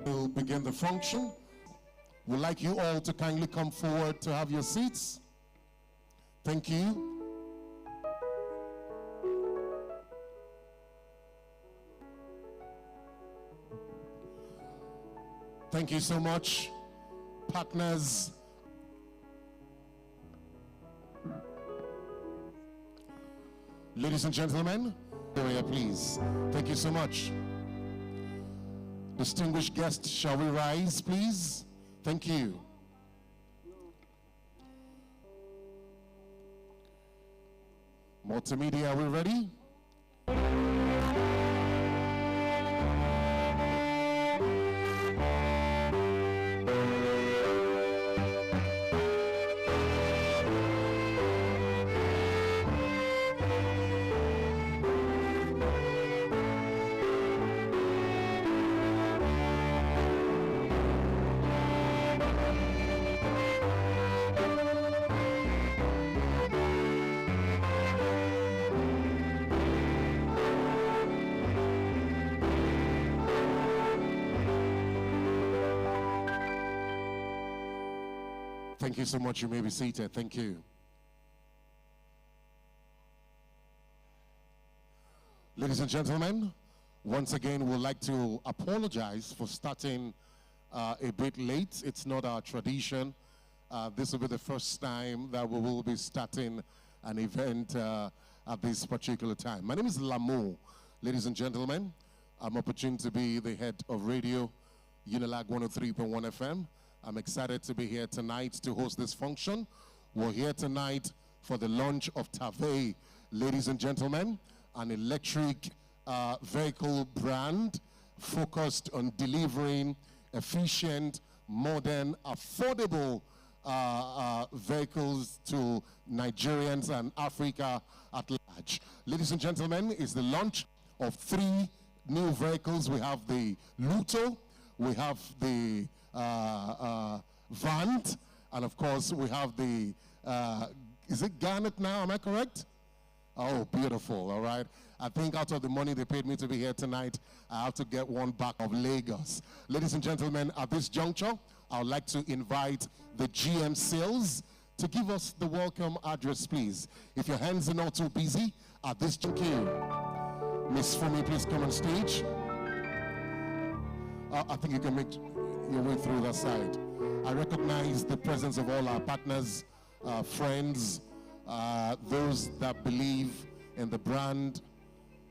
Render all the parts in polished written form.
We'll begin the function. We'd like you all to kindly come forward to have your seats. Thank you. Thank you so much, partners. Ladies and gentlemen, area please. Thank you so much. Distinguished guests, shall we rise, please? Thank you. Multimedia, are we ready? Thank you so much. You may be seated. Thank you. Ladies and gentlemen, once again, we'd like to apologize for starting a bit late. It's not our tradition. This will be the first time that we will be starting an event at this particular time. My name is Lamu. Ladies and gentlemen, I'm opportune to be the head of radio, Unilag 103.1 FM. I'm excited to be here tonight to host this function. We're here tonight for the launch of Tavet, ladies and gentlemen, an electric vehicle brand focused on delivering efficient, modern, affordable vehicles to Nigerians and Africa at large. Ladies and gentlemen, it's the launch of 3 new vehicles. We have the Luto, we have the Vant, and of course we have the is it Garnet now, am I correct? Oh, beautiful. All right, I think out of the money they paid me to be here tonight, I have to get one back of Lagos. Ladies and gentlemen, at this juncture, I would like to invite the GM Sales to give us the welcome address, please. If your hands are not too busy at this juncture, Miss Fumi, please come on stage. I think you can make your way through that side. I recognize the presence of all our partners, friends, those that believe in the brand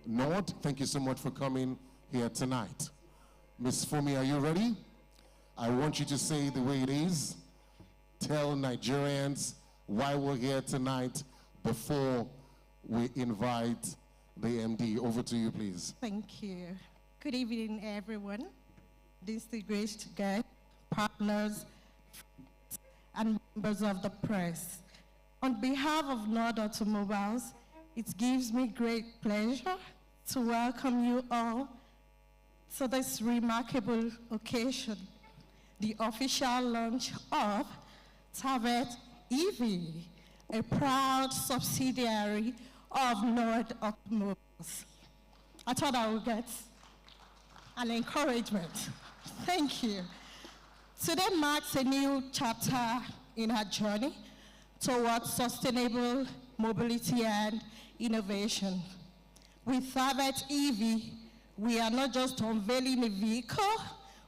Nord. Thank you so much for coming here tonight. Miss Fumi, are you ready? I want you to say it the way it is. Tell Nigerians why we're here tonight before we invite the MD. Over to you, please. Thank you. Good evening, everyone. Distinguished guests, partners, and members of the press. On behalf of Nord Automobiles, it gives me great pleasure to welcome you all to this remarkable occasion, the official launch of Tavet EV, a proud subsidiary of Nord Automobiles. I thought I would get an encouragement. Thank you. Today marks a new chapter in our journey towards sustainable mobility and innovation. With Tavet EV, we are not just unveiling a vehicle,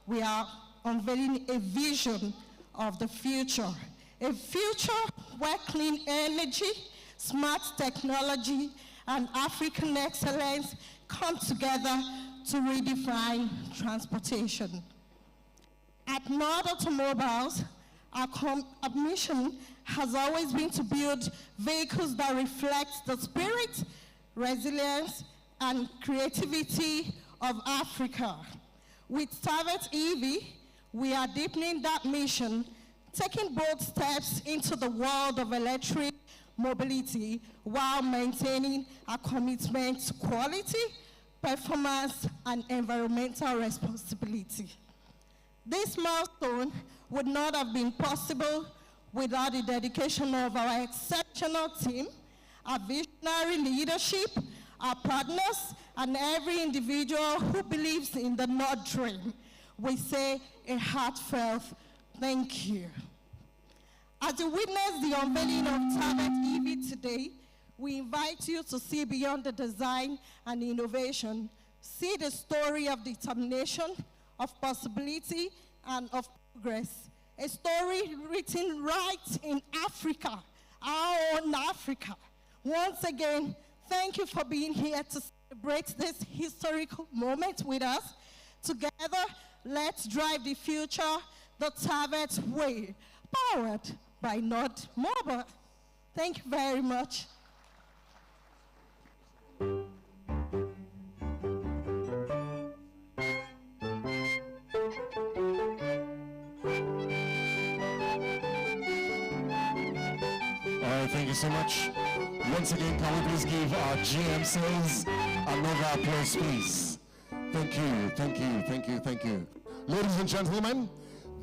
we are unveiling a vision of the future. A future where clean energy, smart technology, and African excellence come together to redefine transportation. At Nord Automobiles, our mission has always been to build vehicles that reflect the spirit, resilience, and creativity of Africa. With Tavet EV, we are deepening that mission, taking bold steps into the world of electric mobility while maintaining our commitment to quality, performance, and environmental responsibility. This milestone would not have been possible without the dedication of our exceptional team, our visionary leadership, our partners, and every individual who believes in the Nord dream. We say a heartfelt thank you. As you witness the unveiling of Tavet EV today, we invite you to see beyond the design and innovation, see the story of determination, of possibility, and of progress. A story written right in Africa, our own Africa. Once again, thank you for being here to celebrate this historical moment with us. Together, let's drive the future the Tavet way, powered by Nord Mobile. Thank you very much. Thank you so much. Once again, can we please give our GM sales another applause, please? Thank you, thank you, thank you, thank you. Ladies and gentlemen,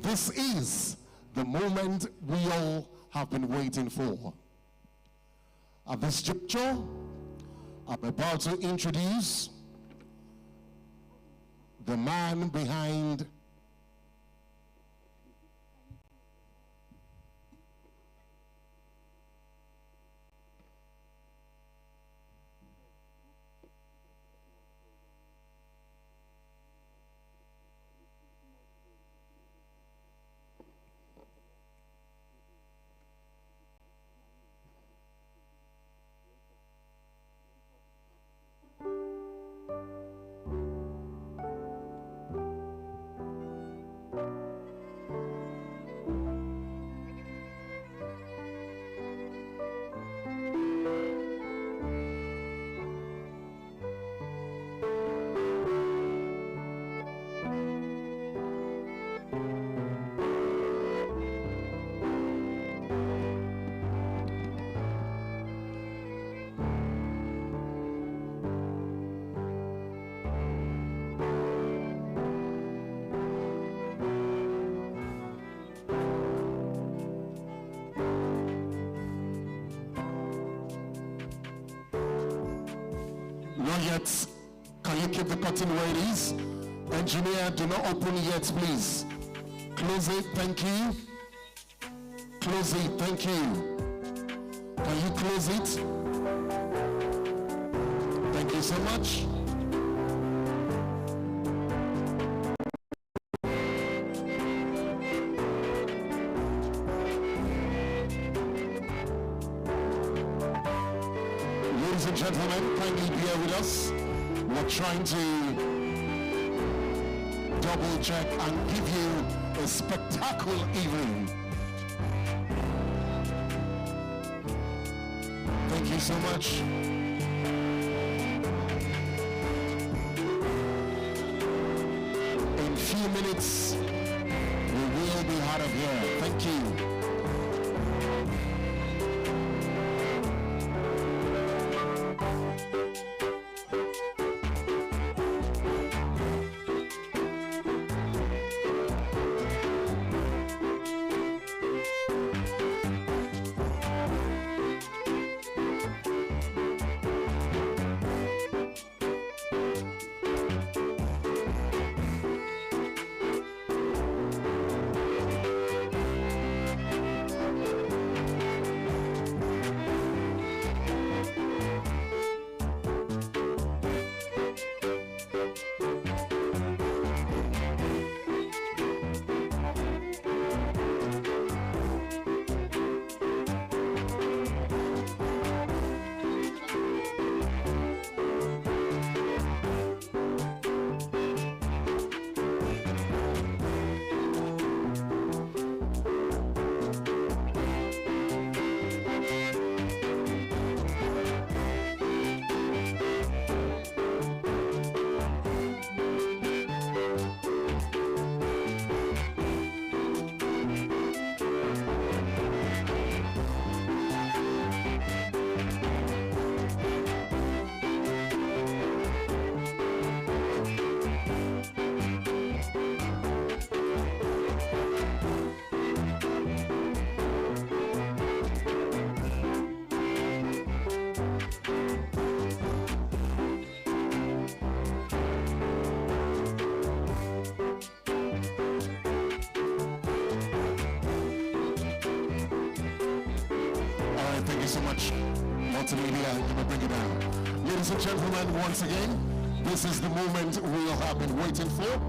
this is the moment we all have been waiting for. At this juncture, I'm about to introduce the man behind Not yet. Can you keep the curtain where it is? Engineer, do not open yet, please. Close it, thank you. Close it, thank you. Can you close it? Thank you so much. Ladies and gentlemen, kindly bear with us. We're trying to double check and give you a spectacular evening. Thank you so much. In a few minutes, we will be out of here. Thank you. Thank you so much. Multimedia, you may bring it down. Ladies and gentlemen, once again, this is the moment we all have been waiting for.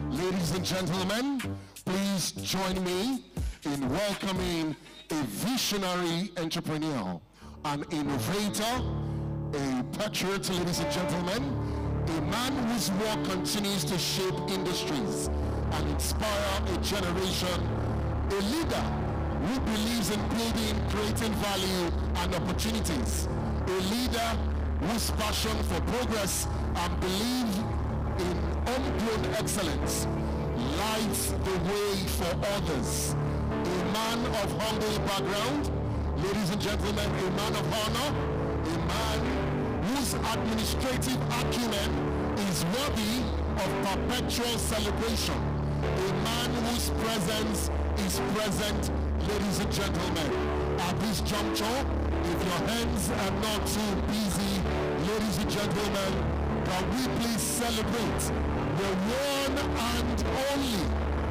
Ladies and gentlemen, please join me in welcoming a visionary entrepreneur, an innovator, a patriot, ladies and gentlemen, a man whose work continues to shape industries and inspire a generation, a leader who believes in building, creating value and opportunities. A leader whose passion for progress and belief in homegrown excellence lights the way for others. A man of humble background, ladies and gentlemen, a man of honor, a man whose administrative acumen is worthy of perpetual celebration, a man whose presence is present. Ladies and gentlemen, at this juncture, if your hands are not too busy, ladies and gentlemen, can we please celebrate the one and only?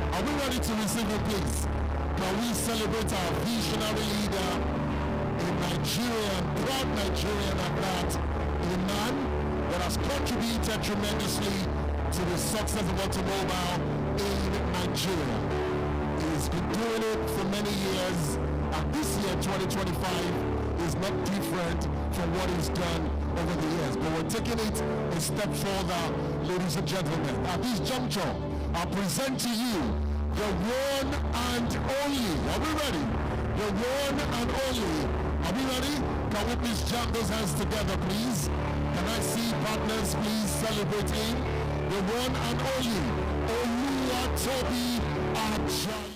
Are we ready to receive it, please? Can we celebrate our visionary leader, a Nigerian, proud Nigerian at that, a man that has contributed tremendously to the success of automobile in Nigeria. He's been doing it for many years, and this year, 2025, is not different from what he's done over the years. But we're taking it a step further, ladies and gentlemen. At this juncture, I present to you the one and only. Are we ready? The one and only. Are we ready? Can we please jam those hands together, please? Can I see partners, please, celebrating the one and only Oluwatobi Ajayi.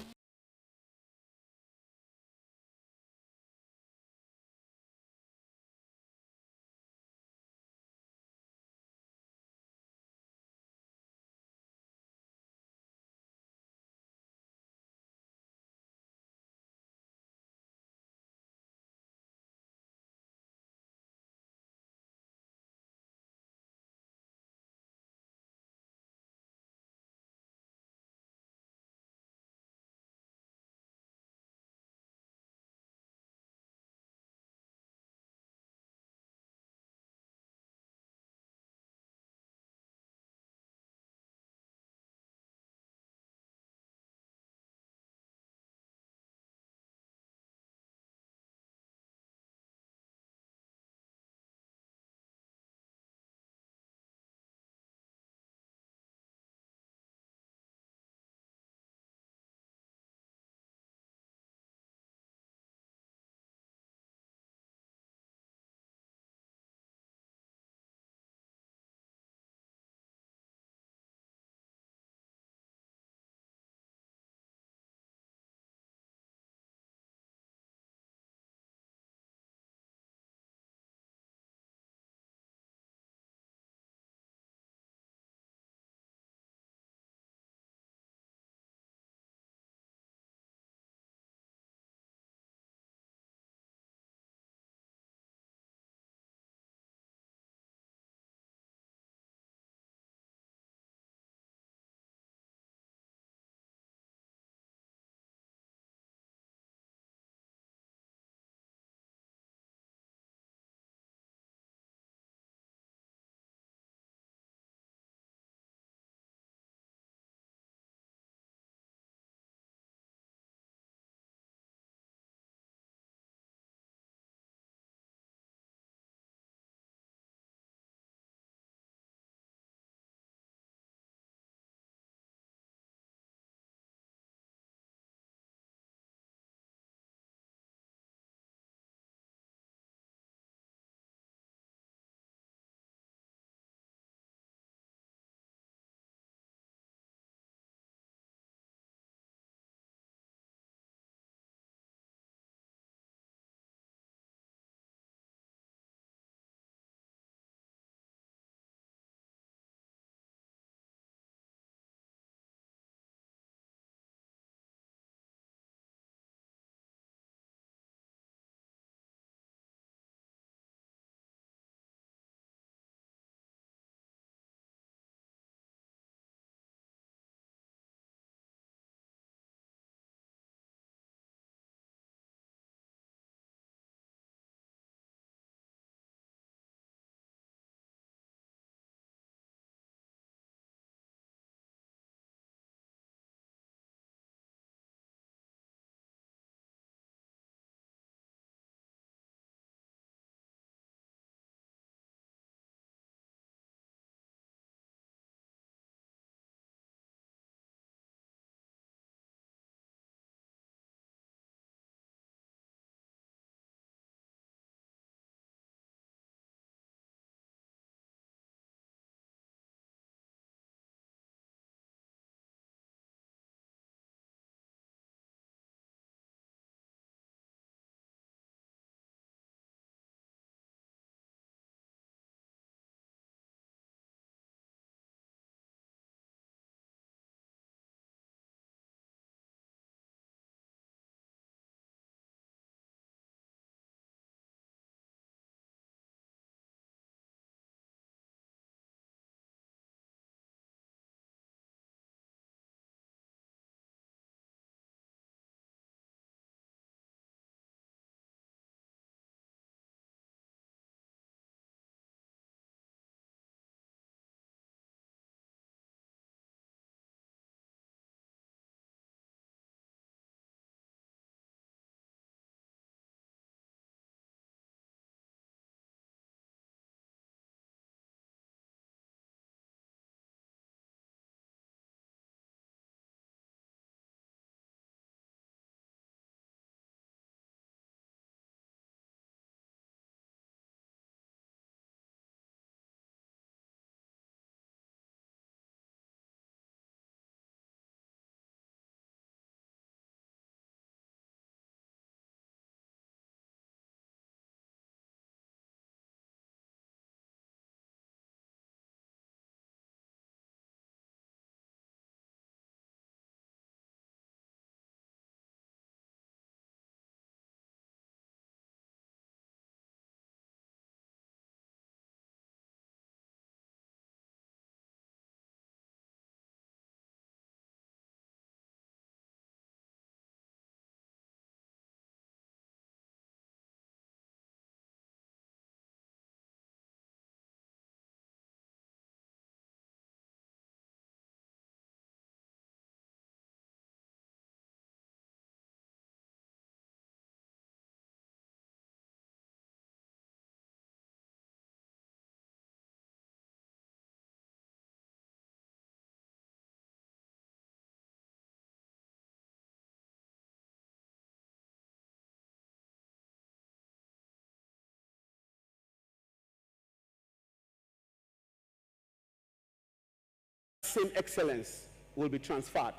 same excellence will be transferred.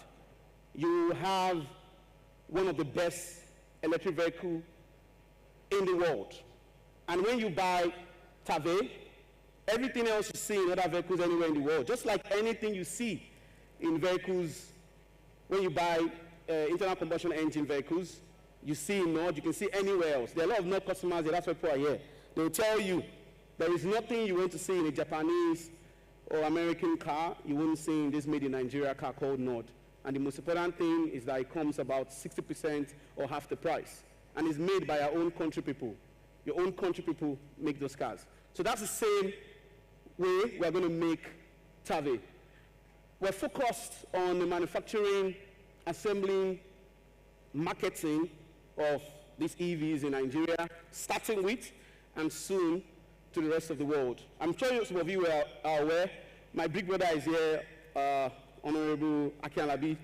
You have one of the best electric vehicles in the world. And when you buy Tavet, everything else you see in other vehicles anywhere in the world, just like anything you see in vehicles, when you buy internal combustion engine vehicles, you see in Nord, you can see anywhere else. There are a lot of Nord customers here, that's why people are here. They will tell you there is nothing you want to see in a Japanese or American car you wouldn't see in this made in Nigeria car called Nord. And the most important thing is that it comes about 60% or half the price. And it's made by our own country people. Your own country people make those cars. So that's the same way we're going to make Tavet. We're focused on the manufacturing, assembling, marketing of these EVs in Nigeria, starting with and soon to the rest of the world. I'm sure some of you are aware. My big brother is here, Honorable Akialabi,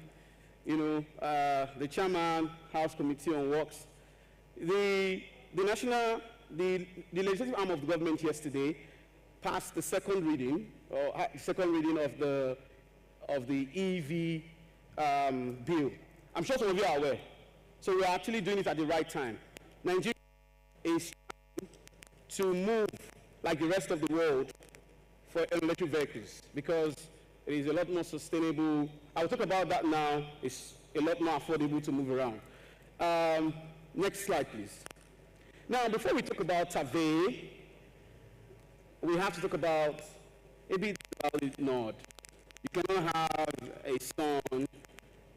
the chairman, House Committee on Works. The legislative arm of the government yesterday passed the second reading of the EV bill. I'm sure some of you are aware. So we're actually doing it at the right time. Nigeria is trying to move like the rest of the world for electric vehicles because it is a lot more sustainable. I'll talk about that now. It's a lot more affordable to move around. Next slide, please. Now, before we talk about Tavet, we have to talk about a bit about Nord. You cannot have a son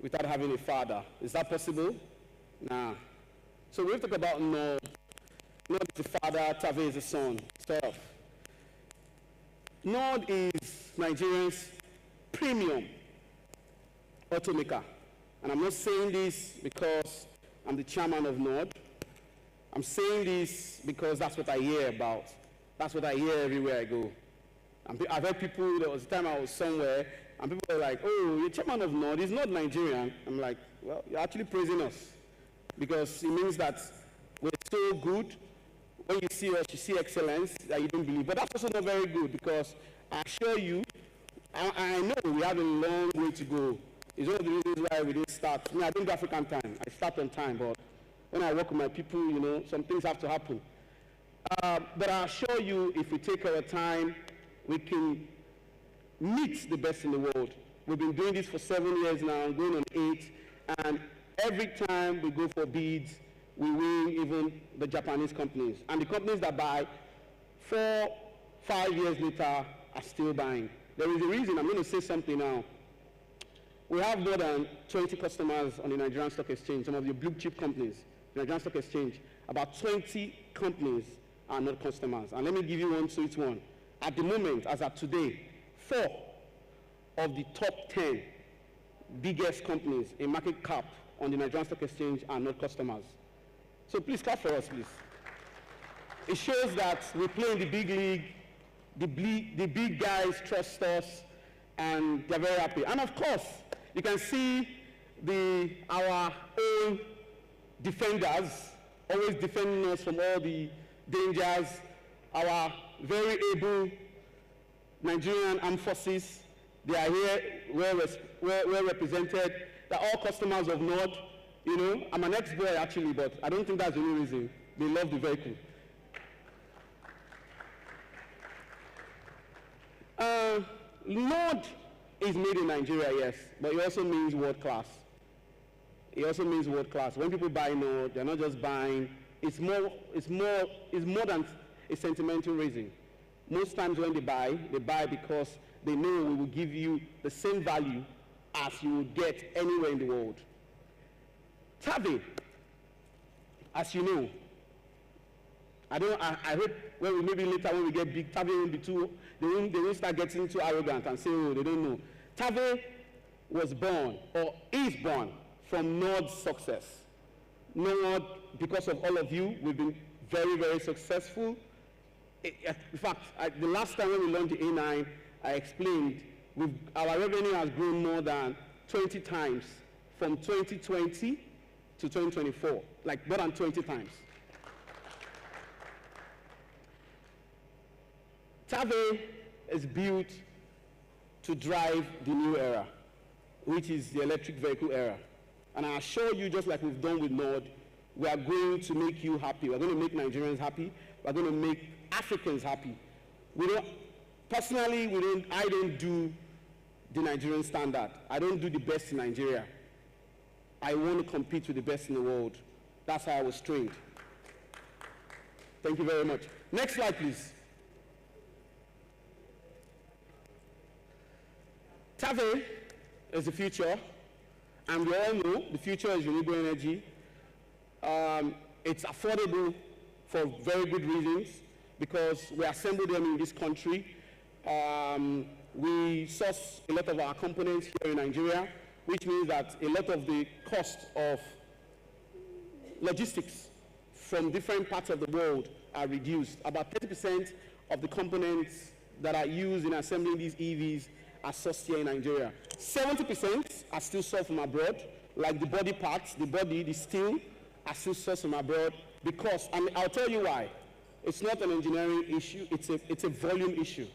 without having a father. Is that possible? Nah. So we'll talk about Nord. Nord is the father, Tavet is the son. Sort of. Nord is Nigeria's premium automaker. And I'm not saying this because I'm the chairman of Nord. I'm saying this because that's what I hear about. That's what I hear everywhere I go. I've heard people, there was a time I was somewhere, and people were like, oh, you're chairman of Nord, he's not Nigerian. I'm like, well, you're actually praising us. Because it means that we're so good. When you see us, you see excellence that you don't believe. But that's also not very good because I assure you, I know we have a long way to go. It's one of the reasons why we didn't start. I don't do African time. I start on time, but when I work with my people, some things have to happen. But I assure you, if we take our time, we can meet the best in the world. We've been doing this for 7 years now, going on 8, and every time we go for bids, we win even the Japanese companies. And the companies that buy 4, 5 years later are still buying. There is a reason. I'm going to say something now. We have more than 20 customers on the Nigerian Stock Exchange, some of the blue chip companies, the Nigerian Stock Exchange. About 20 companies are not customers. And let me give you one sweet one. At the moment, as of today, 4 of the top 10 biggest companies in market cap on the Nigerian Stock Exchange are not customers. So please clap for us, please. It shows that we play in the big league, the big guys trust us, and they're very happy. And of course, you can see our own defenders always defending us from all the dangers. Our very able Nigerian armed forces, they are here, well represented. They're all customers of Nord. I'm an ex-boy actually, but I don't think that's the only reason. They love the vehicle. Nord is made in Nigeria, yes, but it also means world class. It also means world class. When people buy Nord, they're not just buying. It's more than a sentimental reason. Most times when they buy because they know we will give you the same value as you would get anywhere in the world. Tavet, as you know, I hope maybe later when we get big, Tavet won't be too, they won't start getting too arrogant and say, oh, they don't know. Tavet was born, or is born, from Nord's success. Nord, because of all of you, we've been very, very successful. In fact, the last time when we launched the A9, I explained, our revenue has grown more than 20 times from 2020 to 2024, like more than 20 times. Tavet is built to drive the new era, which is the electric vehicle era. And I assure you, just like we've done with Nord, we are going to make you happy. We're going to make Nigerians happy. We're going to make Africans happy. Personally, I don't do the Nigerian standard. I don't do the best in Nigeria. I want to compete with the best in the world. That's how I was trained. Thank you very much. Next slide, please. Tavet is the future, and we all know the future is renewable energy. It's affordable for very good reasons, because we assemble them in this country. We source a lot of our components here in Nigeria, which means that a lot of the cost of logistics from different parts of the world are reduced. About 30% of the components that are used in assembling these EVs are sourced here in Nigeria. 70% are still sourced from abroad, like the body parts, the steel, are still sourced from abroad, because, and I'll tell you why. It's not an engineering issue, it's a volume issue.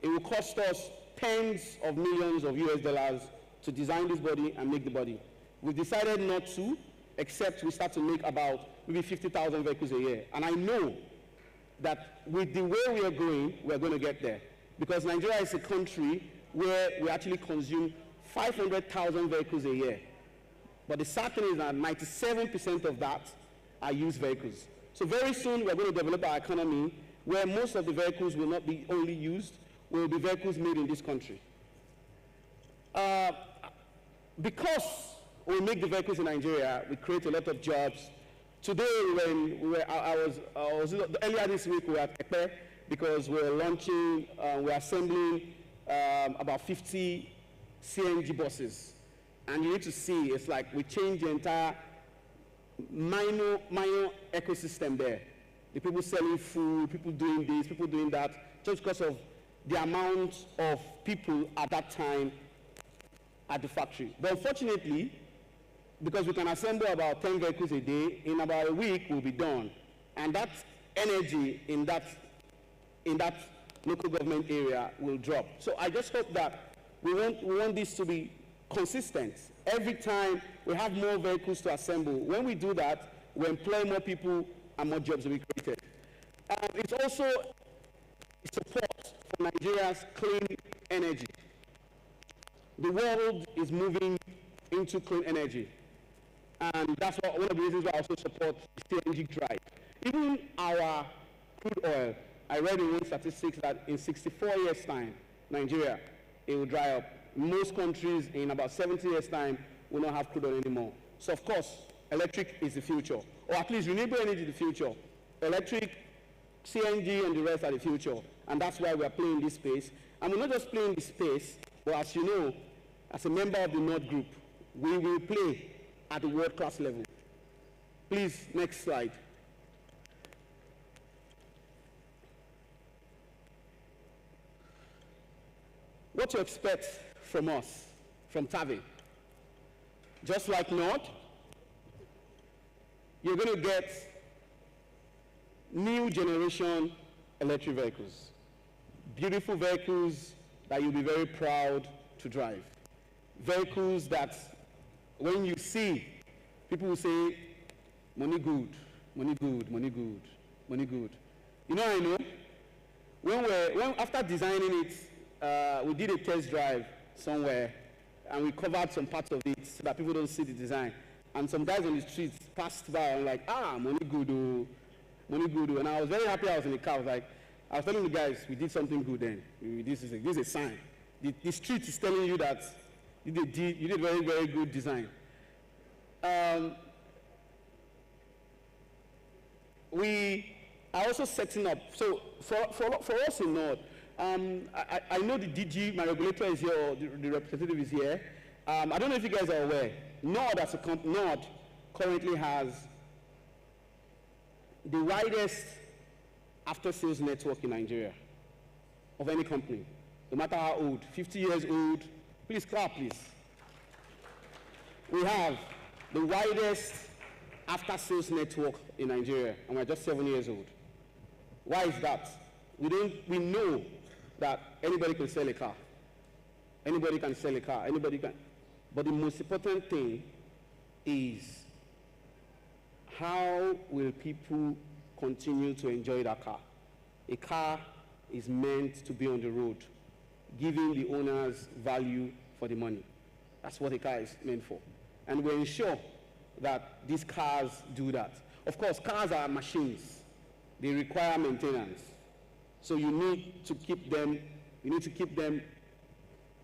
It will cost us tens of millions of US dollars to design this body and make the body. We've decided not to, except we start to make about maybe 50,000 vehicles a year. And I know that with the way we are going, we're going to get there. Because Nigeria is a country where we actually consume 500,000 vehicles a year. But the sad thing is that 97% of that are used vehicles. So very soon we're going to develop our economy where most of the vehicles will not be only used, will be vehicles made in this country. Because we make the vehicles in Nigeria, we create a lot of jobs. Today, earlier this week, we were at Tavet because we're launching, we're assembling about 50 CNG buses. And you need to see, it's like we changed the entire minor ecosystem there. The people selling food, people doing this, people doing that, just because of the amount of people at that time at the factory. But unfortunately, because we can assemble about 10 vehicles a day, in about a week we'll be done. And that energy in that local government area will drop. So I just hope that we want this to be consistent. Every time we have more vehicles to assemble, when we do that, we employ more people and more jobs will be created. It's also support for Nigeria's clean energy. The world is moving into clean energy. And that's one of the reasons why I also support the CNG drive. Even our crude oil, I read in one statistics that in 64 years' time, Nigeria, it will dry up. Most countries in about 70 years' time will not have crude oil anymore. So of course, electric is the future, or at least renewable energy is the future. Electric, CNG, and the rest are the future. And that's why we are playing this space. And we're not just playing this space, but as you know, as a member of the Nord Group, we will play at the world-class level. Please, next slide. What to expect from us, from Tavet? Just like Nord, you're going to get new generation electric vehicles. Beautiful vehicles that you'll be very proud to drive. Vehicles that when you see, people will say, money good, money good, money good, money good. You know, I know, when after designing it, we did a test drive somewhere, and we covered some parts of it so that people don't see the design. And some guys on the streets passed by and like, money good, oh, money good. Oh. And I was very happy I was in the car. I was telling the guys, we did something good then. This is a sign. The street is telling you that you did very, very good design. We are also setting up, so for us in Nord, I know the DG, my regulator is here, or the representative is here. I don't know if you guys are aware, Nord as a company, Nord currently has the widest after-sales network in Nigeria of any company, no matter how old, 50 years old. Please clap, please. We have the widest after-sales network in Nigeria, and we're just 7 years old. Why is that? We know that anybody can sell a car. Anybody can sell a car. Anybody can. But the most important thing is how will people continue to enjoy that car? A car is meant to be on the road, giving the owners value for the money. That's what a car is meant for. And we ensure that these cars do that. Of course, cars are machines. They require maintenance. So you need to keep them, you need to keep the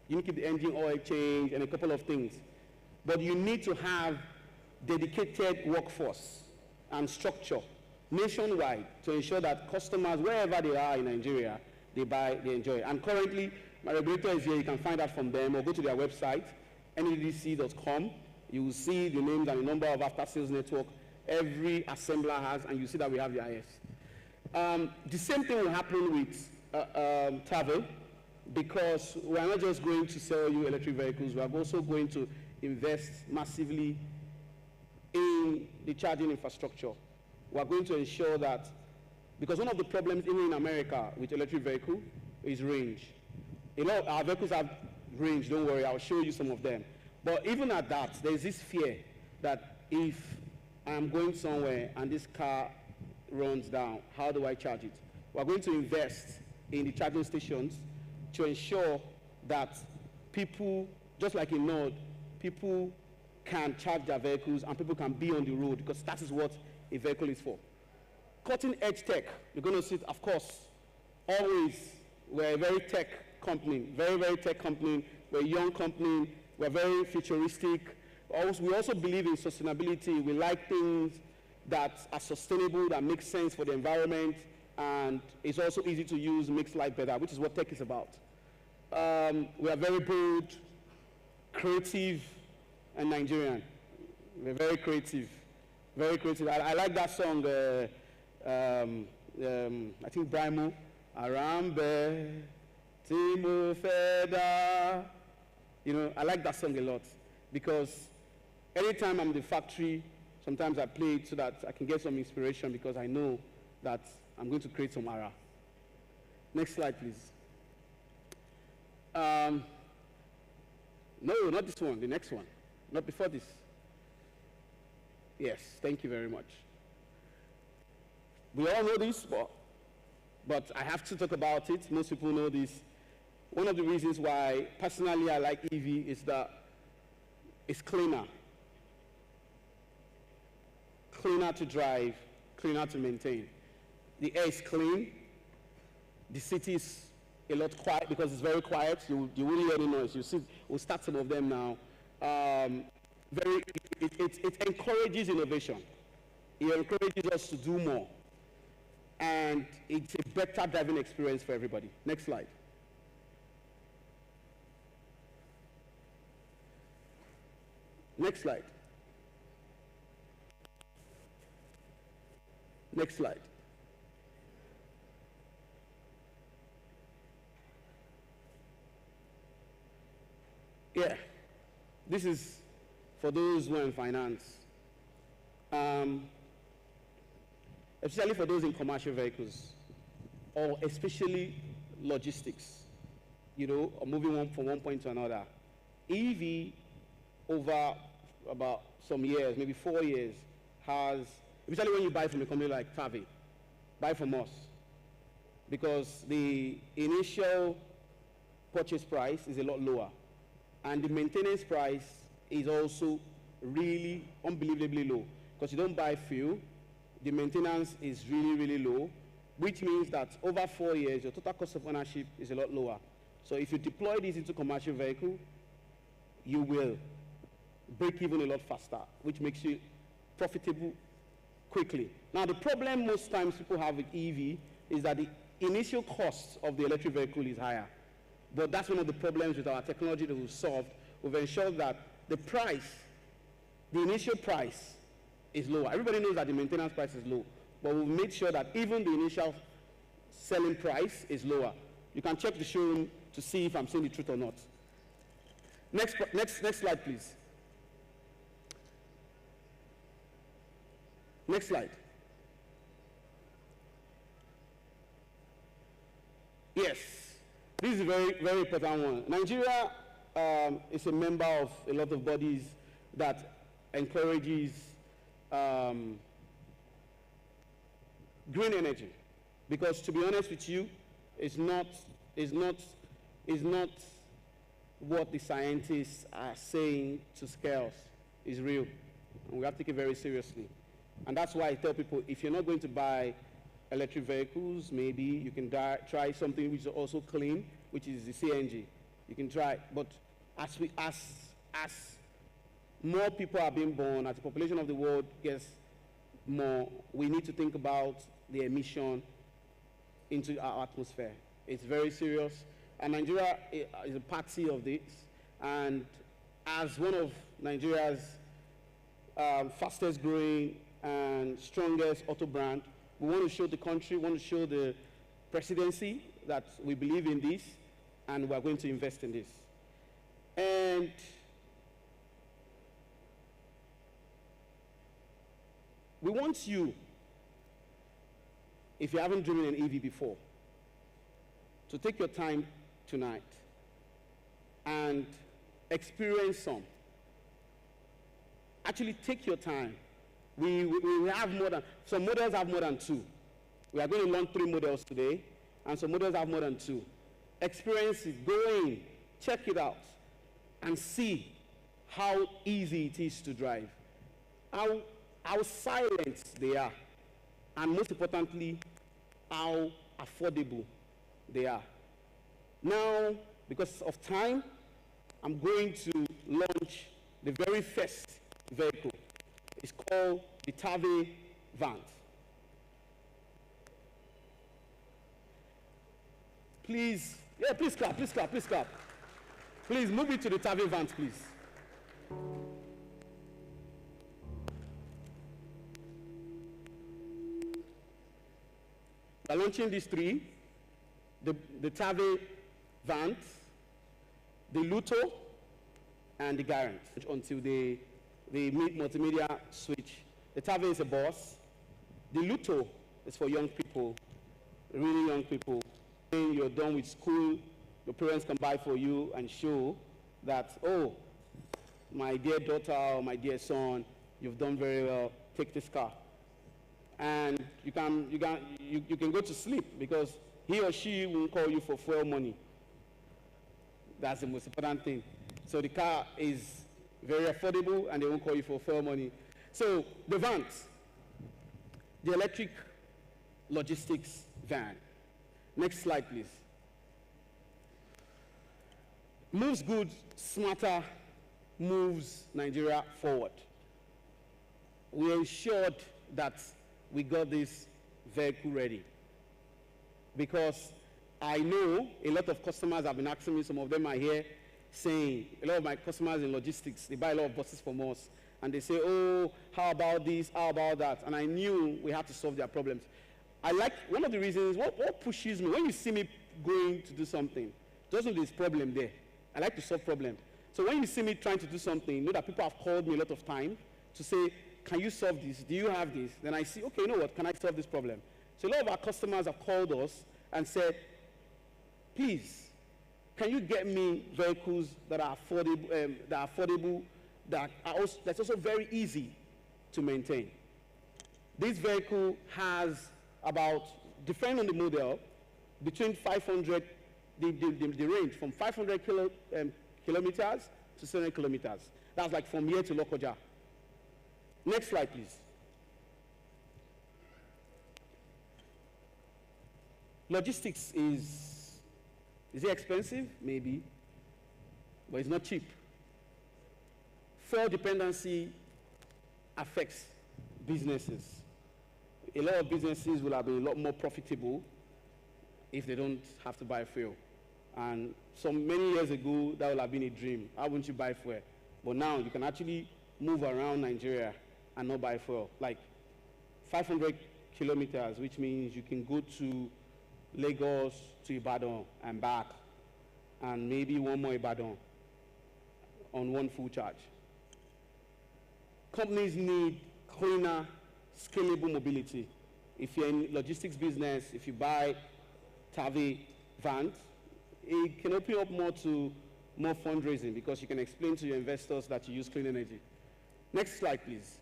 engine oil change and a couple of things. But you need to have dedicated workforce and structure nationwide to ensure that customers, wherever they are in Nigeria, they buy, they enjoy. And currently, my regulator is here. You can find out from them or go to their website, nedc.com. You will see the names and the number of after-sales network every assembler has, and you see that we have the IS. The same thing will happen with Tavet, because we are not just going to sell you electric vehicles, we are also going to invest massively in the charging infrastructure. We are going to ensure that, because one of the problems even in America with electric vehicle is range. A lot of our vehicles have range, don't worry, I'll show you some of them. But even at that, there's this fear that if I'm going somewhere and this car runs down, how do I charge it? We're going to invest in the charging stations to ensure that people, just like in Nord, people can charge their vehicles and people can be on the road, because that is what a vehicle is for. Cutting edge tech, you're going to see, of course, always, we're a very tech company, very, very tech company. We're a young company. We're very futuristic. We also believe in sustainability. We like things that are sustainable, that make sense for the environment, and it's also easy to use, makes life better, which is what tech is about. We are very bold, creative, and Nigerian. We're very creative, very creative. I like that song, I think Brimo, Arambe, Timo Feda. You know, I like that song a lot, because anytime I'm in the factory, sometimes I play it so that I can get some inspiration, because I know that I'm going to create some ARA. Next slide, please. No, not this one, the next one. Not before this. Yes, thank you very much. We all know this, but I have to talk about it. Most people know this. One of the reasons why, personally, I like EV is that it's cleaner. Cleaner to drive, cleaner to maintain. The air is clean. The city is a lot quiet, because it's very quiet. You won't hear any noise. You see, we'll start some of them now. It encourages innovation. It encourages us to do more. And it's a better driving experience for everybody. Next slide. Next slide. Next slide. Yeah, this is for those who are in finance, especially for those in commercial vehicles, or especially logistics, you know, or moving from one point to another. EV, over about some years, maybe 4 years, has, especially when you buy from a company like Tavet, buy from us, because the initial purchase price is a lot lower, and the maintenance price is also really unbelievably low, because you don't buy fuel, the maintenance is really, really low, which means that over 4 years, your total cost of ownership is a lot lower. So if you deploy this into commercial vehicle, you will break even a lot faster, which makes you profitable quickly. Now, the problem most times people have with EV is that the initial cost of the electric vehicle is higher. But that's one of the problems with our technology that we've solved. We've ensured that the price, the initial price, is lower. Everybody knows that the maintenance price is low, but we've made sure that even the initial selling price is lower. You can check the showroom to see if I'm saying the truth or not. Next slide, please. Next slide. Yes, this is a very, very important one. Nigeria is a member of a lot of bodies that encourages green energy. Because to be honest with you, it's not what the scientists are saying to scare us. Is real. And we have to take it very seriously. And that's why I tell people, if you're not going to buy electric vehicles, maybe you can try something which is also clean, which is the CNG. You can try, but as more people are being born, as the population of the world gets more, we need to think about the emission into our atmosphere. It's very serious, and Nigeria is a party of this. And as one of Nigeria's fastest growing and strongest auto brand, we want to show the country, want to show the presidency that we believe in this, and we're going to invest in this. And we want you, if you haven't driven an EV before, to take your time tonight and experience some. Actually, take your time. We have more than, some models have more than 2. We are going to launch 3 models today, and some models have more than 2. Experience it, go in, check it out, and see how easy it is to drive, how silent they are, and most importantly, how affordable they are. Now, because of time, I'm going to launch the very first vehicle. It's called the Tavet van. Please, yeah, please clap, please clap, please clap. Please move it to the Tavet van, please. We're launching these 3, the Tavet van, the Luto, and the Garant, until they meet multimedia switch. The Tavet is a bus. The Luto is for young people, really young people. When you're done with school, your parents can buy for you and show that, oh, my dear daughter or my dear son, you've done very well, take this car. And you can go to sleep because he or she won't call you for fuel money. That's the most important thing. So the car is very affordable and they won't call you for fuel money. So the vans, the electric logistics van. Next slide, please. Moves good, smarter, moves Nigeria forward. We ensured that we got this vehicle ready because I know a lot of customers have been asking me, some of them are here saying, a lot of my customers in logistics, they buy a lot of buses from us, and they say, oh, how about this, how about that? And I knew we had to solve their problems. I like, one of the reasons, what pushes me, when you see me going to do something, doesn't there's problem there. I like to solve problems. So when you see me trying to do something, you know that people have called me a lot of time to say, can you solve this? Do you have this? Then I see, okay, you know what, can I solve this problem? So a lot of our customers have called us and said, please, can you get me vehicles that are affordable, that's also very easy to maintain? This vehicle has about, depending on the model, between 500, the range from 500 kilometers to 700 kilometers. That's like from here to Lokoja. Next slide, please. Logistics is it expensive? Maybe, but it's not cheap. Fuel dependency affects businesses. A lot of businesses will have been a lot more profitable if they don't have to buy fuel. And many years ago, that would have been a dream. How wouldn't you buy fuel? But now you can actually move around Nigeria and not buy fuel. Like 500 kilometers, which means you can go to Lagos to Ibadan and back, and maybe one more Ibadan on one full charge. Companies need cleaner, scalable mobility. If you're in logistics business, if you buy Tavet vans, it can open up more to more fundraising because you can explain to your investors that you use clean energy. Next slide, please.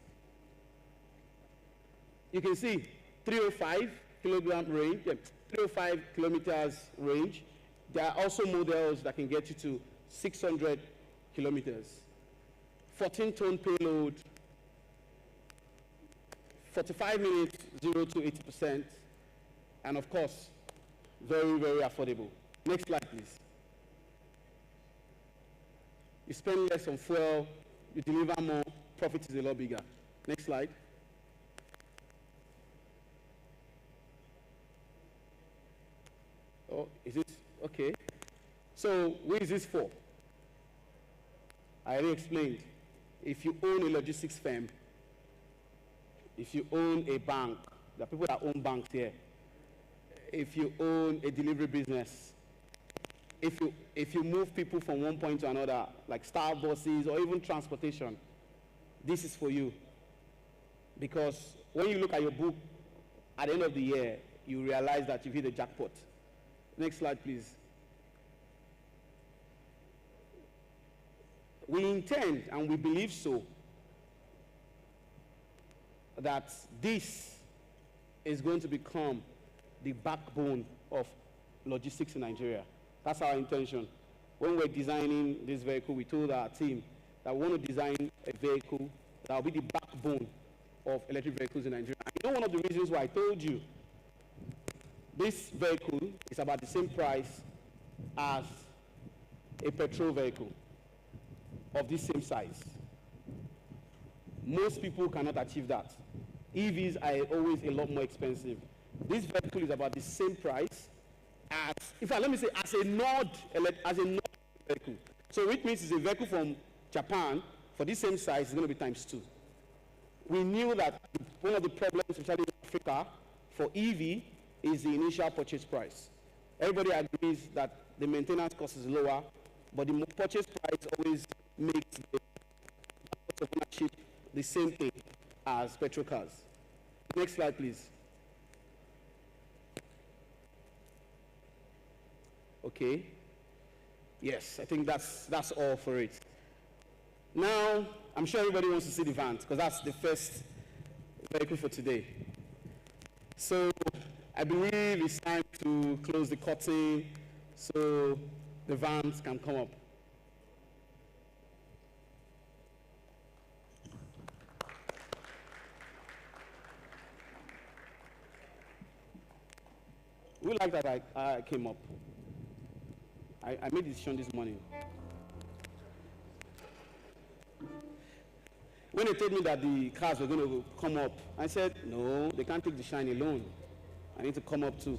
You can see 305 kilogram range, 305 kilometers range. There are also models that can get you to 600 kilometers. 14-ton payload, 45 minutes, 0 to 80%, and of course, very, very affordable. Next slide, please. You spend less on fuel, you deliver more, profit is a lot bigger. Next slide. Oh, is it? Okay. So, who is this for? I already explained. If you own a logistics firm, if you own a bank, there are people that own banks here. If you own a delivery business, if you move people from one point to another, like staff buses or even transportation, this is for you. Because when you look at your book at the end of the year, you realize that you've hit the jackpot. Next slide, please. We intend, and we believe so, that this is going to become the backbone of logistics in Nigeria. That's our intention. When we're designing this vehicle, we told our team that we want to design a vehicle that will be the backbone of electric vehicles in Nigeria. And you know one of the reasons why I told you this vehicle is about the same price as a petrol vehicle of this same size. Most people cannot achieve that. EVs are always a lot more expensive. This vehicle is about the same price as, in fact, let me say, as a Nord vehicle. So which means it's a vehicle from Japan for this same size is going to be times 2. We knew that one of the problems, especially in Africa, for EV is the initial purchase price. Everybody agrees that the maintenance cost is lower, but the purchase price always makes the cost of ownership the same thing as petrol cars. Next slide, please. Okay. Yes, I think that's all for it. Now, I'm sure everybody wants to see the van because that's the first vehicle for today. So, I believe it's time to close the curtain so the vans can come up. We like that I came up. I made a decision this morning. When they told me that the cars were going to come up, I said, no, they can't take the shine alone. I need to come up too.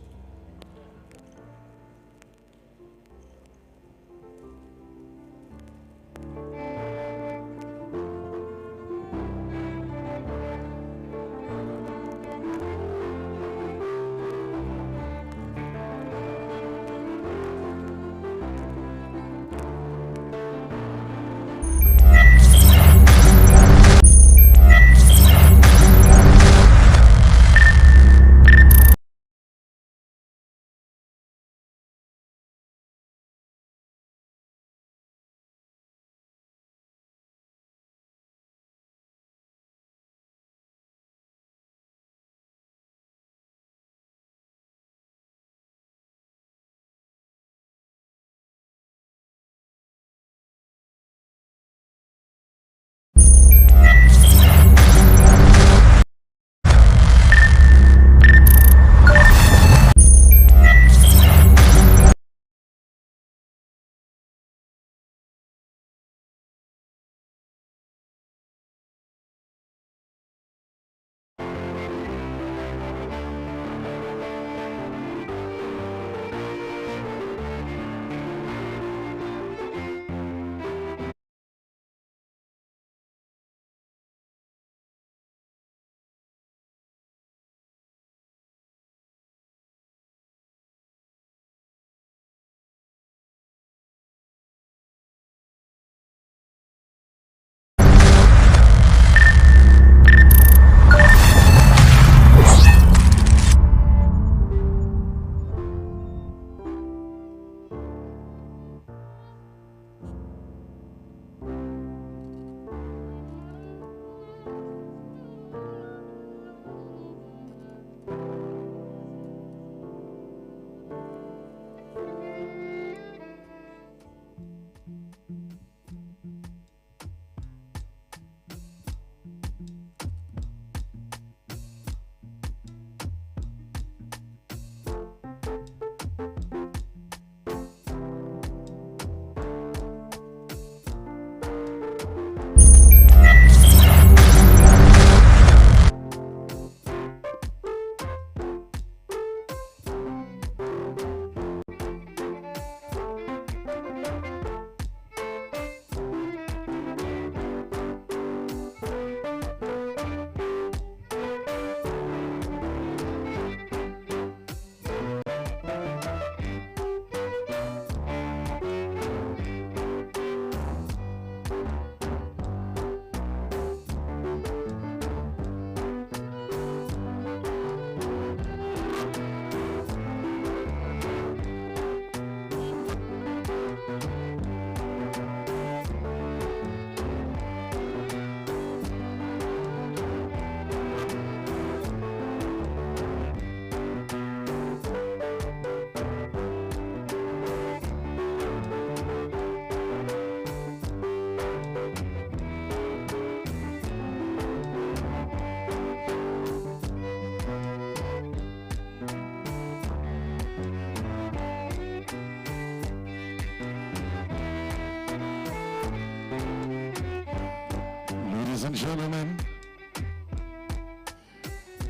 and gentlemen,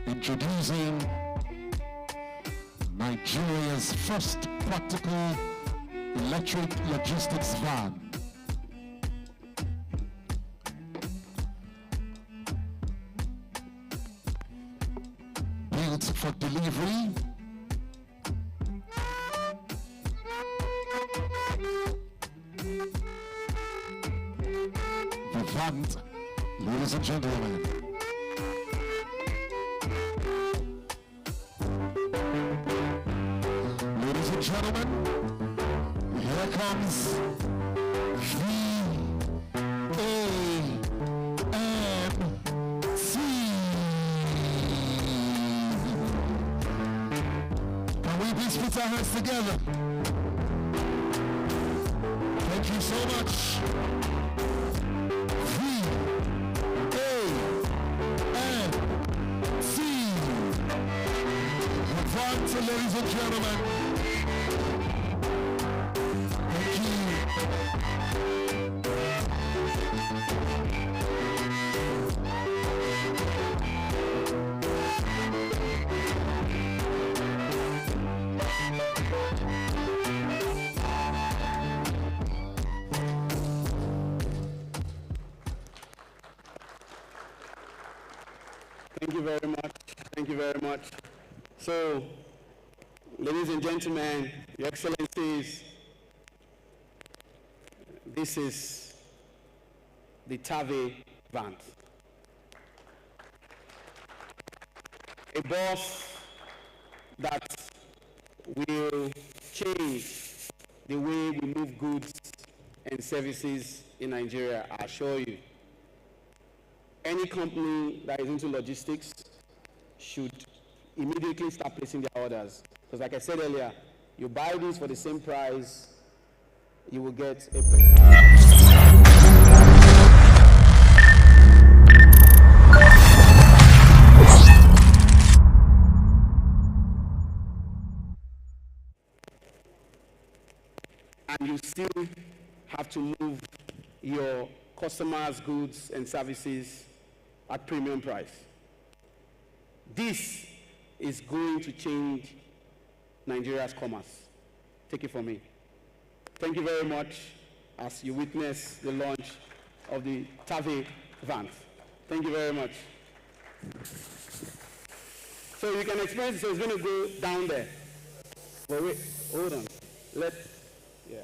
introducing Nigeria's first practical electric logistics van. Built for delivery. The van, ladies and gentlemen. Ladies and gentlemen, here comes VANC. Can we please put our hands together? Thank you so much. VANC, ladies and gentlemen. Thank you. Thank you very much. Thank you very much. So, ladies and gentlemen, Your Excellencies, this is the Tavet van. A bus that will change the way we move goods and services in Nigeria, I assure you. Any company that is into logistics should immediately start placing their orders. Because like I said earlier, you buy these for the same price, you will get a and you still have to move your customers' goods and services at premium price. This is going to change Nigeria's commerce. Take it from me. Thank you very much as you witness the launch of the Tavet van. Thank you very much. So you can experience, so it's going to go down there. But wait, hold on. Yeah.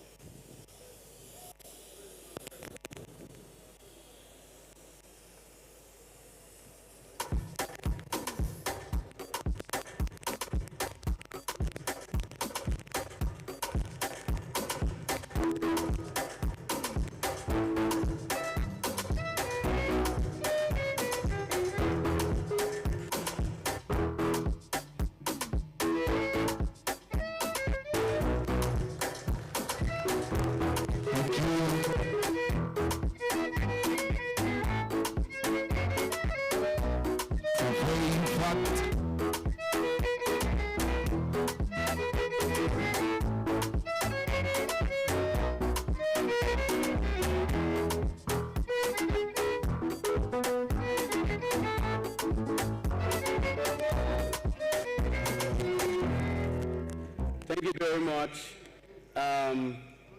Thank you very much.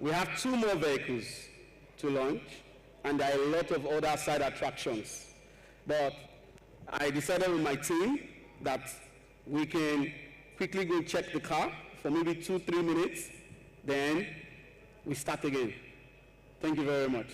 We have 2 more vehicles to launch, and there are a lot of other side attractions. But I decided with my team that we can quickly go check the car for maybe 2-3 minutes, then we start again. Thank you very much.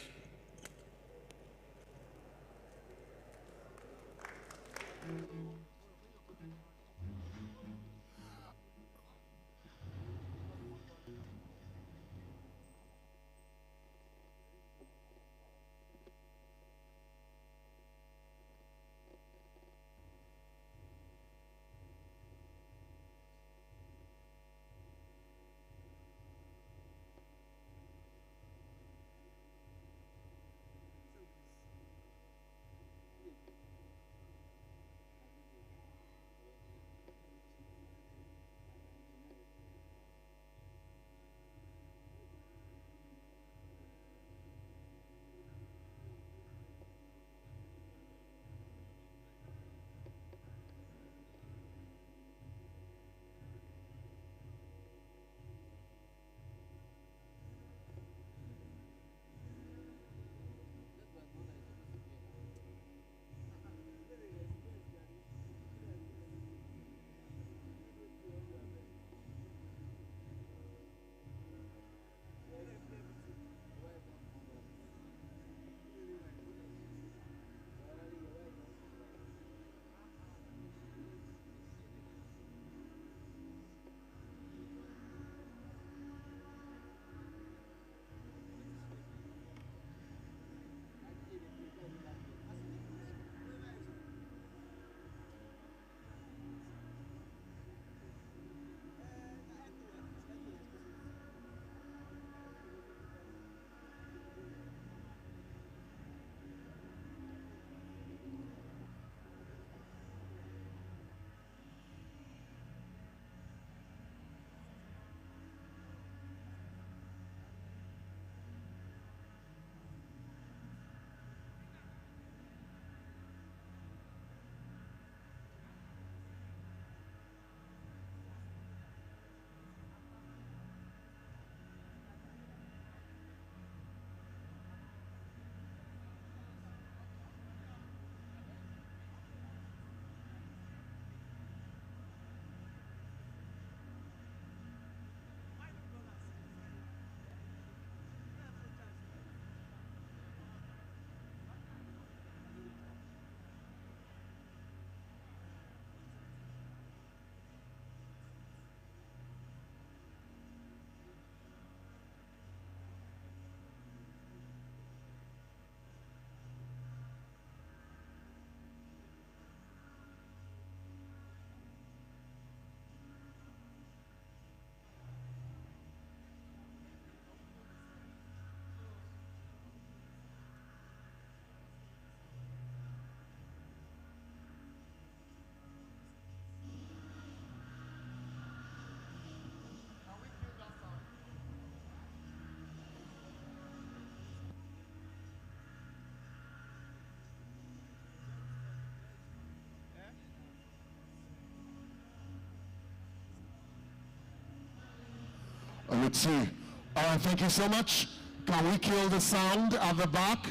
Let's see. All right, thank you so much. Can we kill the sound at the back?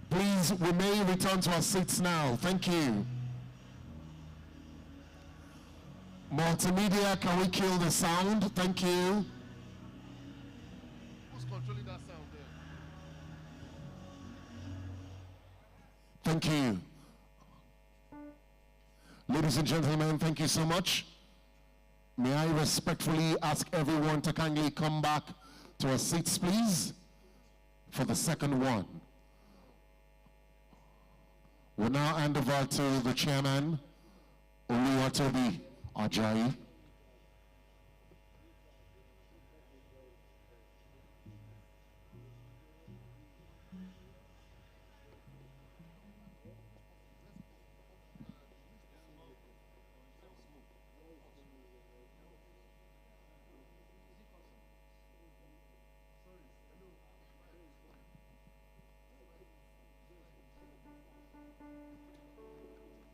Please, we may return to our seats now. Thank you. Multimedia, can we kill the sound? Thank you. Who's controlling that sound there? Thank you. Ladies and gentlemen, thank you so much. May I respectfully ask everyone to kindly come back to our seats, please, for the second one. We'll now hand over to the chairman, Oluwatobi Ajayi.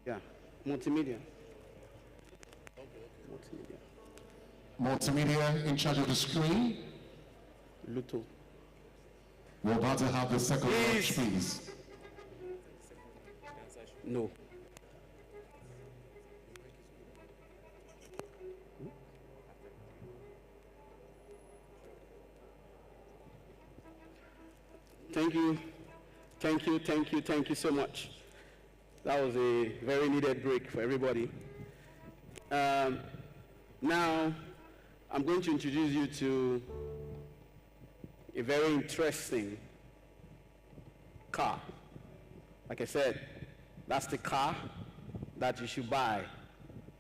Yeah, multimedia. Multimedia in charge of the screen. Luto. We're about to have the second watch, please. No. Thank you. Thank you, thank you, thank you so much. That was a very needed break for everybody. Now, I'm going to introduce you to a very interesting car. Like I said, that's the car that you should buy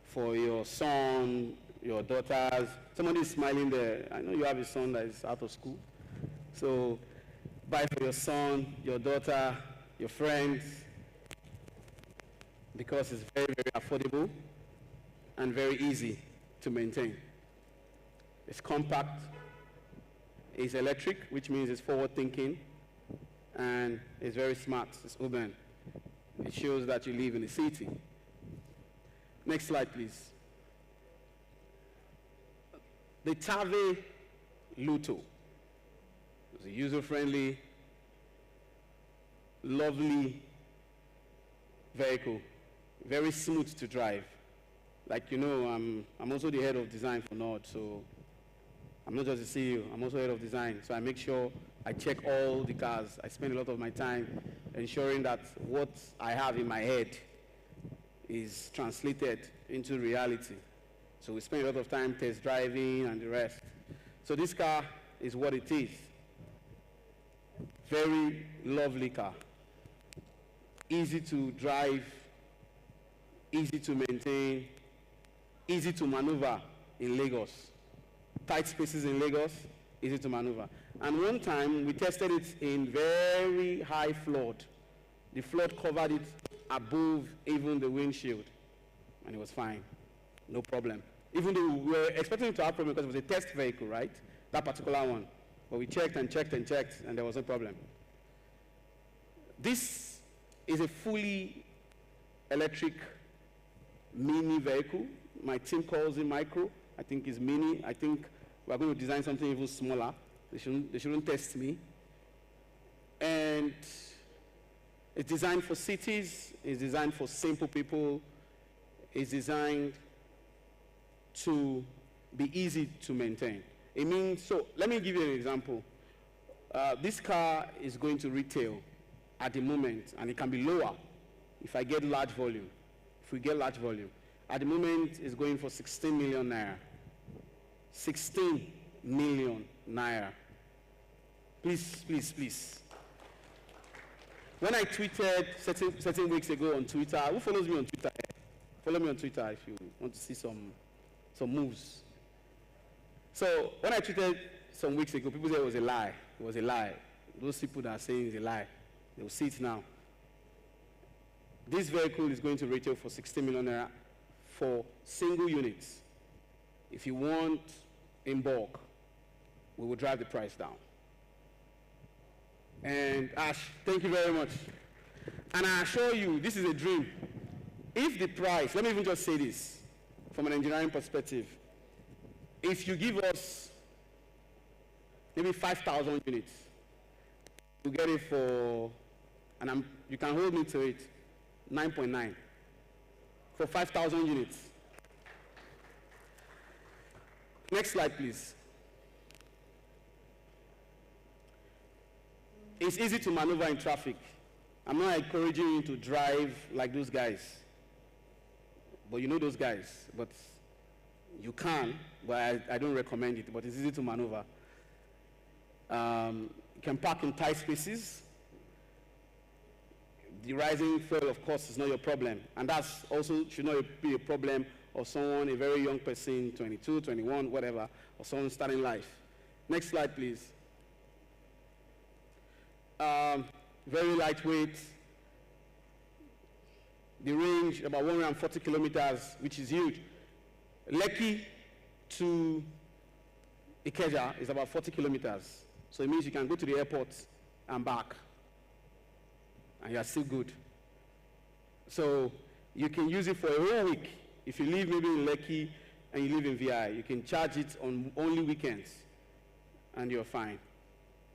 for your son, your daughters. Somebody is smiling there. I know you have a son that is out of school. So buy for your son, your daughter, your friends, because it's very, very affordable and very easy to maintain. It's compact, it's electric, which means it's forward-thinking, and it's very smart, it's urban. It shows that you live in a city. Next slide, please. The Tavet Luto is a user-friendly, lovely vehicle, very smooth to drive. Like you know, I'm also the head of design for Nord, so I'm not just the CEO, I'm also head of design. So I make sure I check all the cars. I spend a lot of my time ensuring that what I have in my head is translated into reality. So we spend a lot of time test driving and the rest. So this car is what it is. Very lovely car. Easy to drive, easy to maintain, easy to maneuver in Lagos. Tight spaces in Lagos, easy to maneuver. And one time we tested it in very high flood. The flood covered it above even the windshield, and it was fine, no problem. Even though we were expecting it to have problem because it was a test vehicle, right? That particular one. But we checked and checked and checked, and there was no problem. This is a fully electric mini vehicle. My team calls it micro. I think it's mini. I think we're going to design something even smaller. They shouldn't test me. And it's designed for cities. It's designed for simple people. It's designed to be easy to maintain. It means, so let me give you an example. This car is going to retail at the moment, and it can be lower if I get large volume. If we get large volume. At the moment, it's going for 16 million naira. 16 million naira. Please, please, please. When I tweeted certain weeks ago on Twitter, who follows me on Twitter? Follow me on Twitter if you want to see some moves. So when I tweeted some weeks ago, people said it was a lie. It was a lie. Those people that are saying it's a lie, they will see it now. This vehicle is going to retail for 60 million naira for single units. If you want in bulk, we will drive the price down. And Ash, thank you very much. And I assure you, this is a dream. If the price, let me even just say this, from an engineering perspective, if you give us maybe 5,000 units. You get it for, and you can hold me to it, 9.9 for 5,000 units. Next slide, please. It's easy to maneuver in traffic. I'm not encouraging you to drive like those guys. But you know those guys. But you can, but I don't recommend it. But it's easy to maneuver. You can park in tight spaces. The rising fuel, of course, is not your problem. And that's also should not be a problem of someone, a very young person, 22, 21, whatever, or someone starting life. Next slide, please. Very lightweight. The range, about 140 kilometers, which is huge. Lekki to Ikeja is about 40 kilometers. So it means you can go to the airport and back. And you're still good. So you can use it for a whole week. If you live maybe in Lekki and you live in VI, you can charge it on only weekends and you're fine.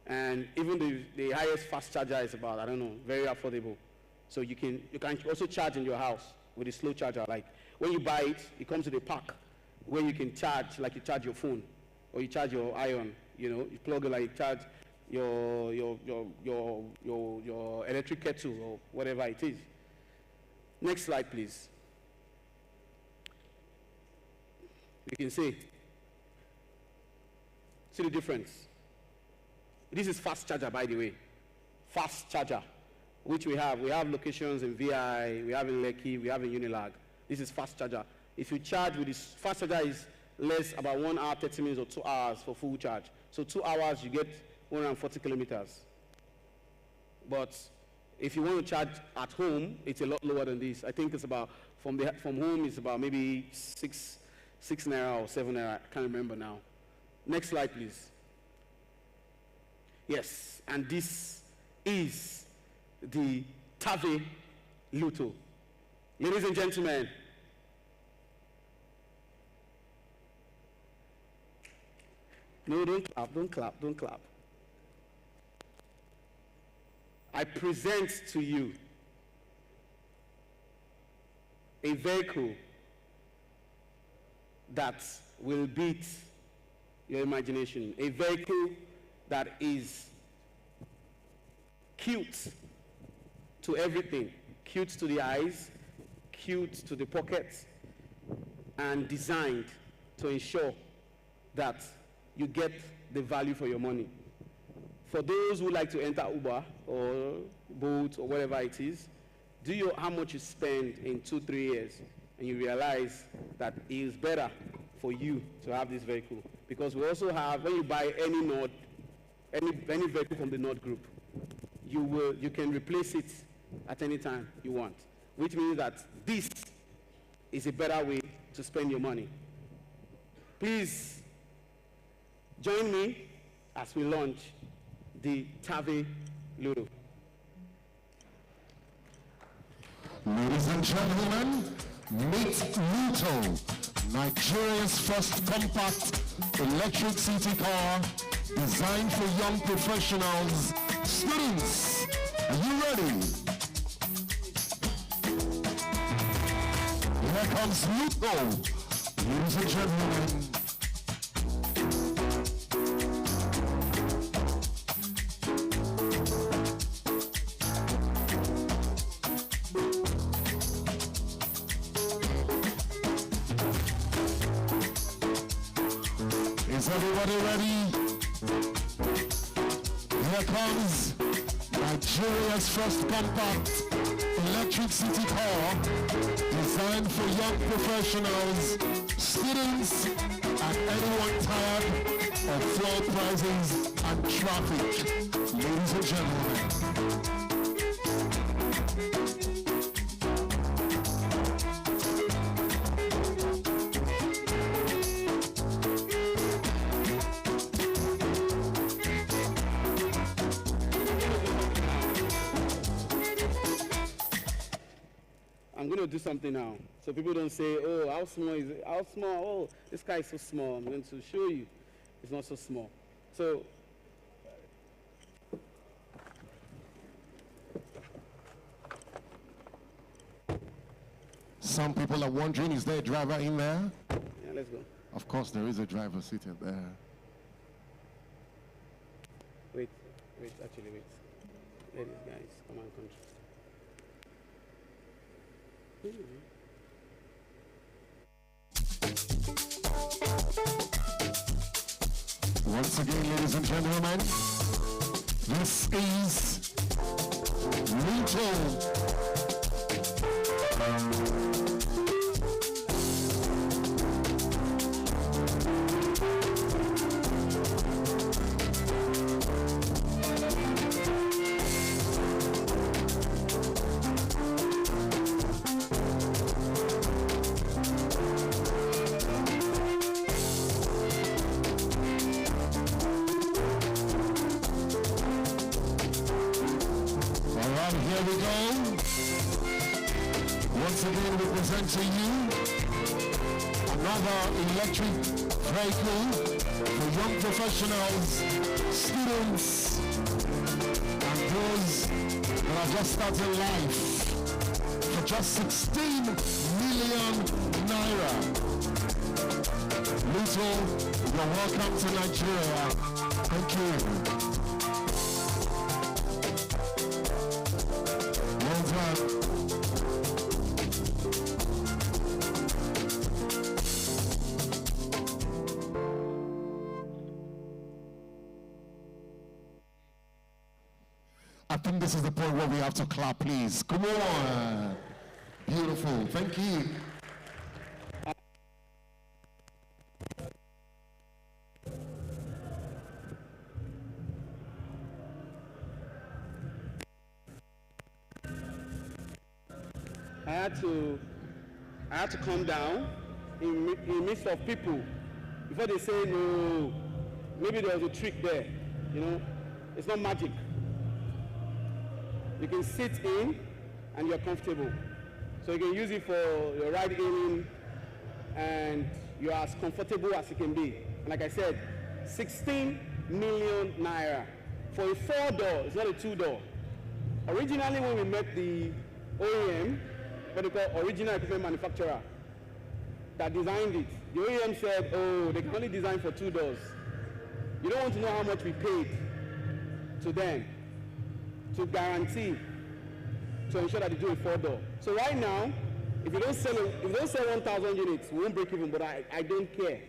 And even the highest fast charger is about, I don't know, very affordable. So you can also charge in your house with a slow charger. Like when you buy it, it comes with a pack where you can charge, like you charge your phone or you charge your iron. You know, you plug it like you charge your electric kettle or whatever it is. Next slide, please. You can see the difference. This is fast charger, by the way. Fast charger, which we have. We have locations in VI, we have in Lekki, we have in Unilag. This is fast charger. If you charge with this, fast charger is less about 1 hour, 30 minutes, or 2 hours for full charge. So 2 hours, you get 140 kilometers. But if you want to charge at home, it's a lot lower than this. I think it's about, from home, it's about maybe 6 naira or 7 naira. I can't remember now. Next slide, please. Yes, and this is the Tavet Luto. Ladies and gentlemen, no, don't clap. I present to you a vehicle that will beat your imagination. A vehicle that is cute to everything. Cute to the eyes, cute to the pockets, and designed to ensure that you get the value for your money. For those who like to enter Uber or Bolt or whatever it is, do you know how much you spend in 2-3 years and you realize that it is better for you to have this vehicle? Because we also have, when you buy any vehicle from the Nord Group, you can replace it at any time you want, which means that this is a better way to spend your money. Please join me as we launch the Tavet Ludo. Ladies and gentlemen, meet Luto, Nigeria's first compact electric city car designed for young professionals. Students, are you ready? Here comes Luto. Ladies and gentlemen, is everybody ready? Here comes Nigeria's first compact electric city car designed for young professionals, students, and anyone tired of floor prices and traffic. Ladies and gentlemen. I'm going to do something now. So people don't say, oh, how small is it? How small? Oh, this car is so small. I'm going to show you it's not so small. So Some people are wondering, is there a driver in there? Yeah, let's go. Of course, there is a driver seated there. Wait, actually wait. Ladies, guys, come on, country. Once again, ladies and gentlemen, this is Little. Here we go. Once again, we present to you another electric vehicle for young professionals, students, and those that are just starting life for just 16 million naira. Little, you're welcome to Nigeria. Thank you. I think this is the point where we have to clap, please. Come on. Beautiful. Thank you. I had to calm down in the midst of people before they say, no, maybe there was a trick there. You know, it's not magic. You can sit in and you're comfortable. So you can use it for your ride in and you're as comfortable as you can be. And like I said, 16 million naira for a 4-door, it's not a 2-door. Originally when we met the OEM, what they call original equipment manufacturer, that designed it, the OEM said, oh, they can only design for 2 doors. You don't want to know how much we paid to them to guarantee, to ensure that they do a 4-door. So right now, if you don't sell 1,000 units, we won't break even, but I don't care.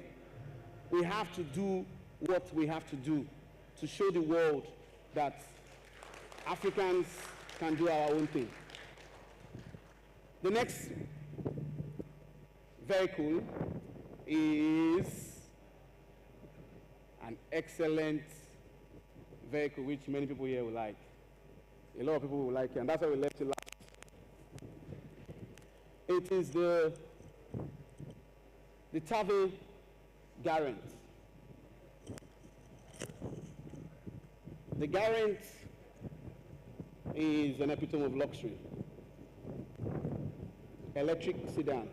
We have to do what we have to do to show the world that Africans can do our own thing. The next vehicle is an excellent vehicle which many people here will like. A lot of people will like it, and that's why we left it last. It is the Tavet Garant. The Garant is an epitome of luxury. Electric sedan.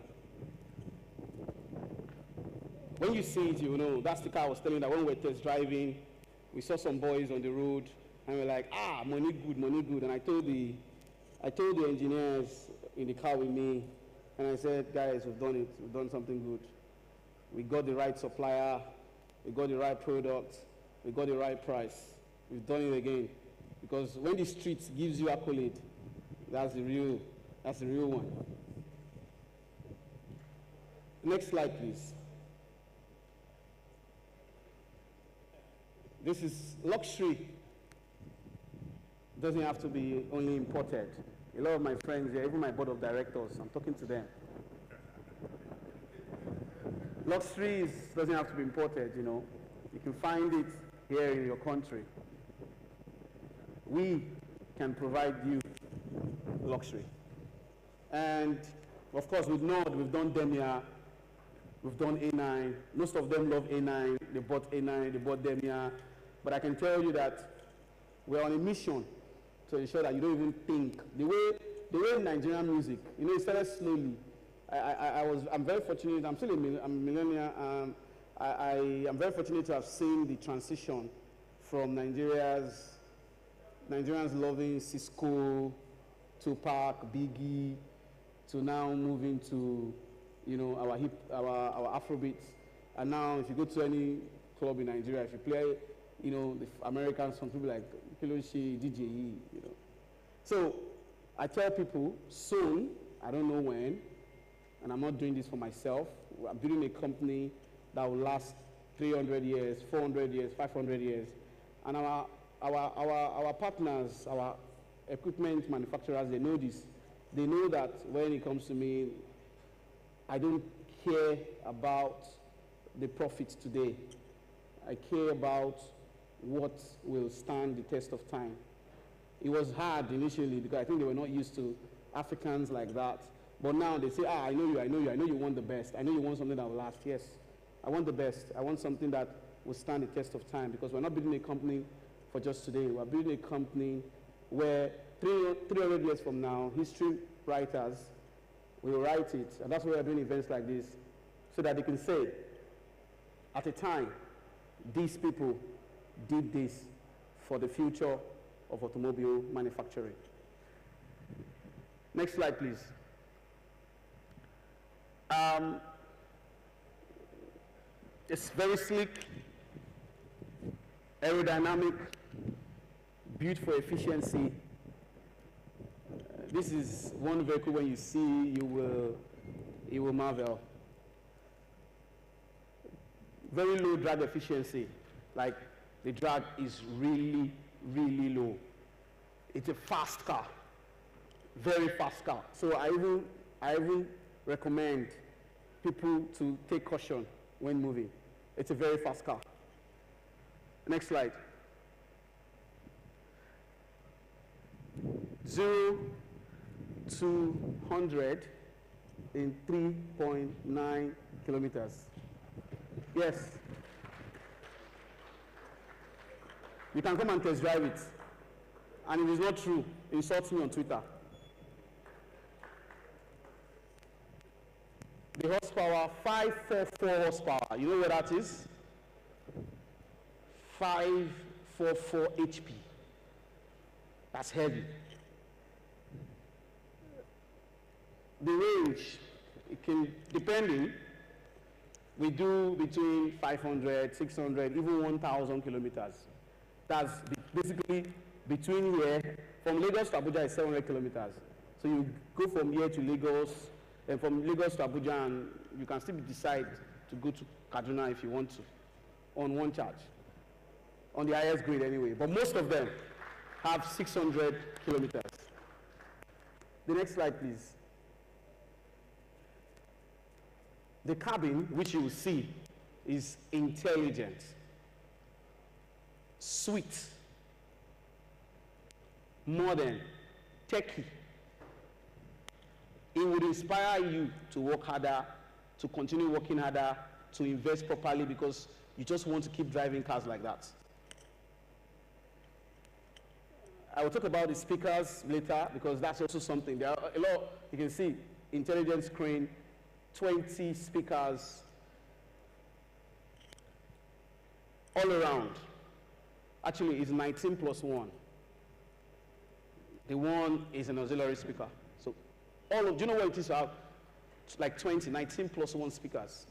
When you see it, you know, that's the car I was telling you that when we were test driving, we saw some boys on the road, and we're like, money good, money good. And I told the engineers in the car with me, and I said, guys, we've done it. We've done something good. We got the right supplier. We got the right product. We got the right price. We've done it again. Because when the streets gives you accolade, that's the real one. Next slide, please. This is luxury. It doesn't have to be only imported. A lot of my friends here, even my board of directors, I'm talking to them. Luxury doesn't have to be imported, you know. You can find it here in your country. We can provide you luxury. And of course, with Nord, we've done Demia, we've done A9. Most of them love A9. They bought A9, they bought Demia. But I can tell you that we're on a mission to ensure that you don't even think. The way Nigerian music, you know, it started slowly. I'm very fortunate. I'm still a millennial. I'm very fortunate to have seen the transition from Nigerians loving Cisco, Tupac, Biggie, to now moving to, you know, our hip, our Afrobeats. And now, if you go to any club in Nigeria, if you play, you know, the American song, people like Kiloshi, DJE, you know. So I tell people soon, I don't know when, and I'm not doing this for myself. I'm building a company that will last 300 years, 400 years, 500 years. And our partners, our equipment manufacturers, they know this. They know that when it comes to me, I don't care about the profits today. I care about what will stand the test of time. It was hard initially because I think they were not used to Africans like that. But now they say, I know you want the best. I know you want something that will last. Yes, I want the best. I want something that will stand the test of time because we're not building a company for just today. We're building a company where 300 years from now, history writers will write it. And that's why we're doing events like this, so that they can say, at a time, these people did this for the future of automobile manufacturing. Next slide, please. It's very sleek, aerodynamic, built for efficiency. This is one vehicle when you see, you will marvel. Very low drag efficiency, like the drag is really, really low. It's a fast car, very fast car. So I even recommend people to take caution when moving. It's a very fast car. Next slide. 0 to 100 in 3.9 kilometers. Yes. You can come and test drive it. And if it's not true, insult me on Twitter. The horsepower, 544 horsepower. You know what that is? 544 HP. That's heavy. The range, it can, depending, we do between 500, 600, even 1,000 kilometers. That's basically between here, from Lagos to Abuja is 700 kilometers. So you go from here to Lagos, and from Lagos to Abuja, and you can still decide to go to Kaduna if you want to, on one charge, on the highest grade anyway. But most of them have 600 kilometers. The next slide, please. The cabin, which you will see, is intelligent, sweet, modern, techy. It would inspire you to work harder, to continue working harder, to invest properly because you just want to keep driving cars like that. I will talk about the speakers later because that's also something. There are a lot, you can see, intelligent screen, 20 speakers all around. Actually, it's 19 plus 1. The one is an auxiliary speaker. So, do you know what it is to have like 19 plus 1 speakers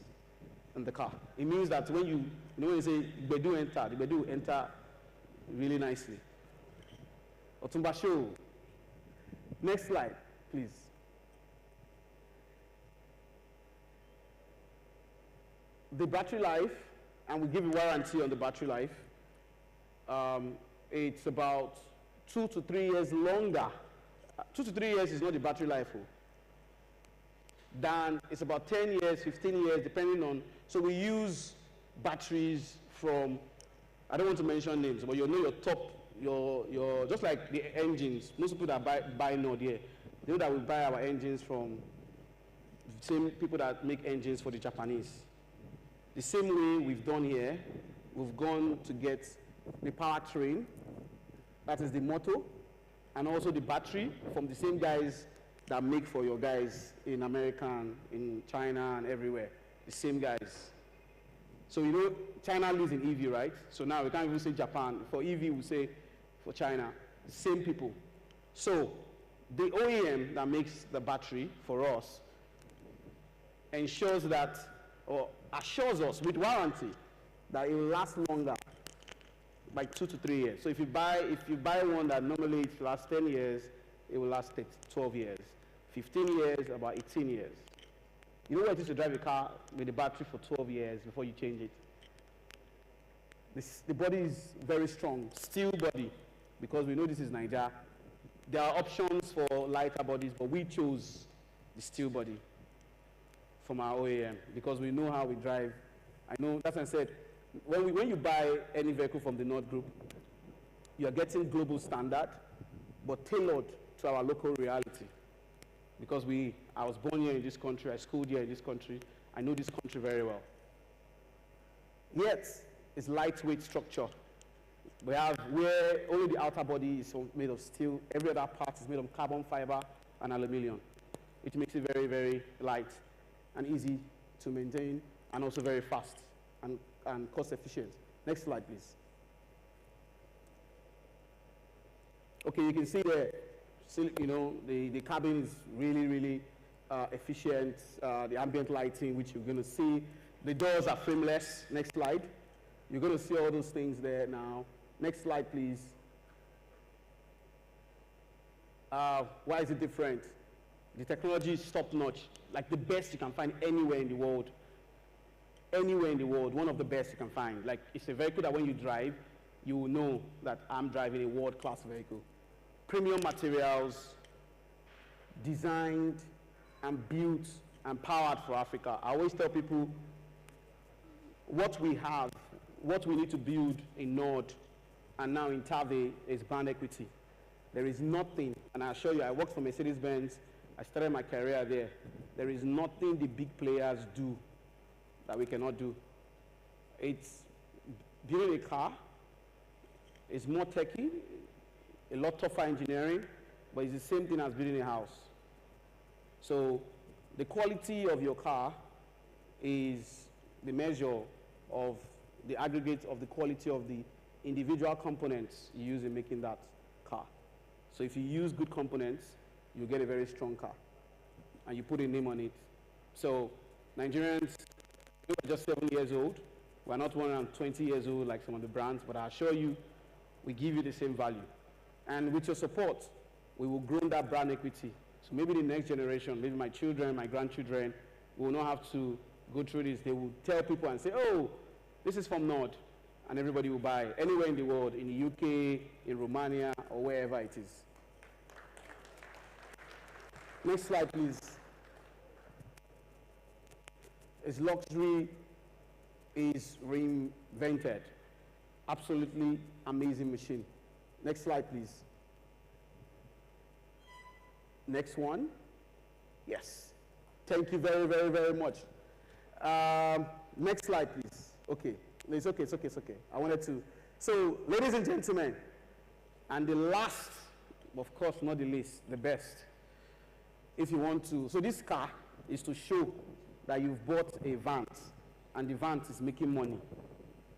in the car? It means that when you know when you say, Bedu enter, the Bedu enter really nicely. Otumba show. Next slide, please. The battery life, and we give a warranty on the battery life. It's about 2 to 3 years longer. 2 to 3 years is not the battery life. Then it's about 10 years, 15 years, depending on. So we use batteries from, I don't want to mention names, but you know your top, your just like the engines. Most people that buy Nord here, they know that we buy our engines from the same people that make engines for the Japanese. The same way we've done here, we've gone to get the powertrain, that is the motor, and also the battery from the same guys that make for your guys in America and in China and everywhere. The same guys. So you know, China lives in EV, right? So now we can't even say Japan. For EV, we say for China. The same people. So the OEM that makes the battery for us ensures that, or assures us with warranty, that it will last longer, by 2 to 3 years. So if you buy one that normally it lasts 10 years, it will last 12 years. 15 years, about 18 years. You know what it is to drive a car with a battery for 12 years before you change it? The body is very strong, steel body, because we know this is Nigeria. There are options for lighter bodies, but we chose the steel body from our OEM because we know how we drive. I know, that's what I said, when you buy any vehicle from the Nord Group, you are getting global standard, but tailored to our local reality. Because I was born here in this country, I schooled here in this country, I know this country very well. Yet, it's lightweight structure. We have where only the outer body is made of steel, every other part is made of carbon fiber and aluminum. It makes it very, very light and easy to maintain, and also very fast and cost efficient. Next slide, please. Okay, you can see there, you know, the cabin is really, really efficient. The ambient lighting, which you're going to see. The doors are frameless. Next slide. You're going to see all those things there now. Next slide, please. Why is it different? The technology is top-notch, like the best you can find anywhere in the world. Anywhere in the world, one of the best you can find. Like, it's a vehicle that when you drive, you will know that I'm driving a world-class vehicle. Premium materials, designed and built and powered for Africa. I always tell people what we have, what we need to build in Nord and now in Tavet is brand equity. There is nothing, and I assure you, I worked for Mercedes-Benz, I started my career there. There is nothing the big players do that we cannot do. It's building a car, it's more techy, a lot tougher engineering, but it's the same thing as building a house. So the quality of your car is the measure of the aggregate of the quality of the individual components you use in making that car. So if you use good components, you get a very strong car, and you put a name on it. So Nigerians, we are just 7 years old. We're not 120 years old like some of the brands, but I assure you, we give you the same value. And with your support, we will grow that brand equity. So maybe the next generation, maybe my children, my grandchildren, will not have to go through this. They will tell people and say, oh, this is from Nord, and everybody will buy anywhere in the world, in the UK, in Romania, or wherever it is. Next slide, please. Its luxury is reinvented. Absolutely amazing machine. Next slide, please. Next one. Yes. Thank you very, very, very much. Next slide, please. Okay. It's okay, it's okay, it's okay. I wanted to. So, ladies and gentlemen, and the last, of course, not the least, the best. If you want to. So this car is to show that you've bought a Vant, and the Vant is making money.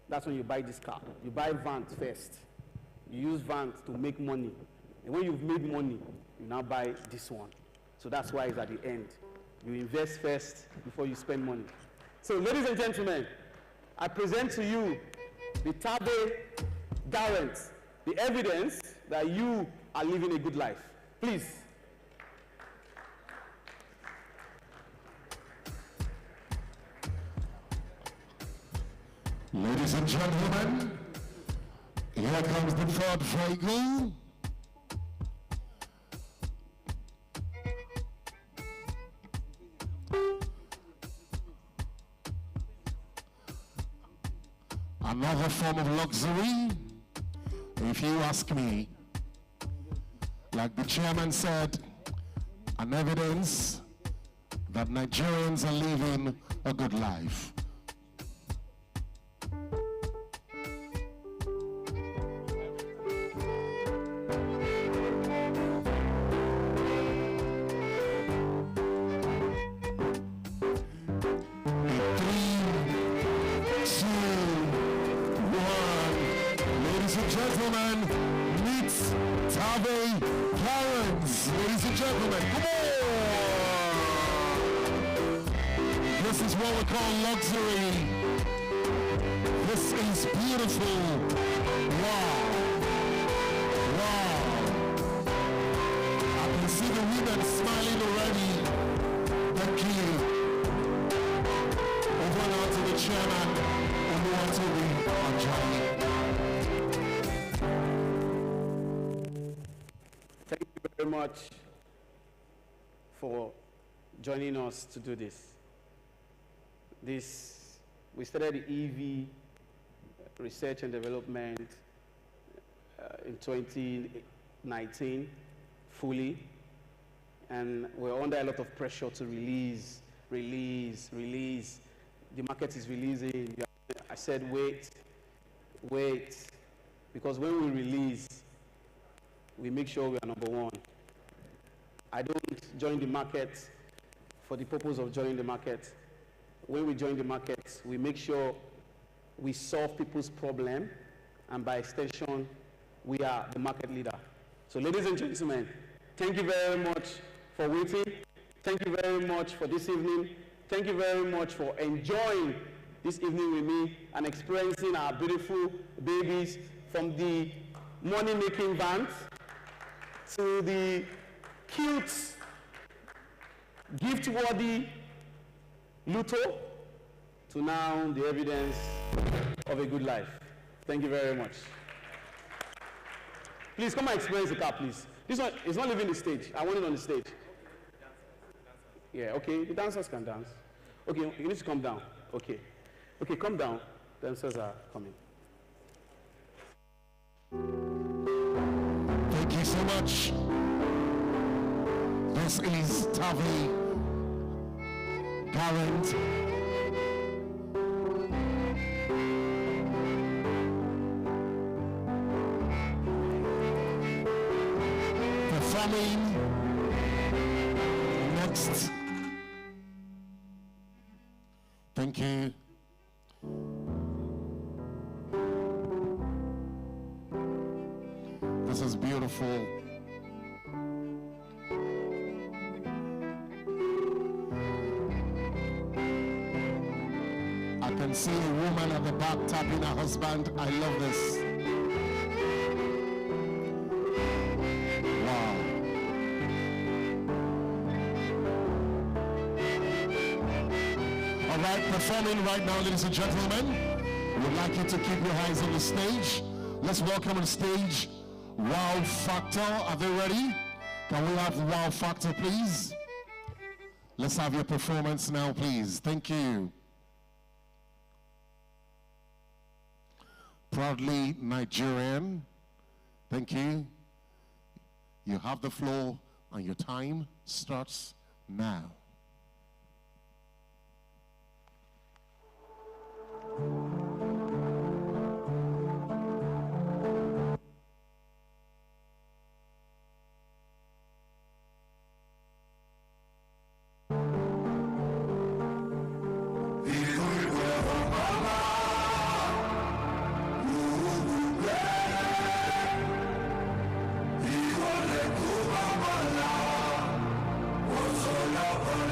That's when you buy this car. You buy Vant first. You use Vant to make money. And when you've made money, you now buy this one. So that's why it's at the end. You invest first before you spend money. So ladies and gentlemen, I present to you the Tavet Garant, the evidence that you are living a good life. Please. Ladies and gentlemen, here comes the third vehicle. Another form of luxury, if you ask me. Like the chairman said, an evidence that Nigerians are living a good life. Gentlemen, meet Tavet Garant. Ladies and gentlemen, come on! This is what we call luxury. This is beautiful. Wow. Wow. I can see the women smiling already. Thank you. Over now to the chairman. Over to the Anjani. Thank you very much for joining us to do this. We started the EV research and development in 2019 fully, and we're under a lot of pressure to release. The market is releasing. I said wait, because when we release, we make sure we are number one. I don't join the market for the purpose of joining the market. When we join the market, we make sure we solve people's problem, and by extension, we are the market leader. So ladies and gentlemen, thank you very much for waiting. Thank you very much for this evening. Thank you very much for enjoying this evening with me and experiencing our beautiful babies, from the money-making vans to the cute, gift-worthy Luto, to now the evidence of a good life. Thank you very much. Please come and experience the car, please. This one is not leaving the stage. I want it on the stage. Yeah, okay, the dancers can dance. Okay, you need to come down. Okay, come down. Dancers are coming. Thank you so much. This is Tavet, Garant. Performing next. Thank you. This is beautiful. I can see a woman at the back tapping her husband. I love this. Wow. All right, performing right now, ladies and gentlemen. We'd like you to keep your eyes on the stage. Let's welcome on stage Wow Factor. Are they ready? Can we have Wow Factor, please? Let's have your performance now, please. Thank you. Proudly Nigerian. Thank you. You have the floor, and your time starts now. Love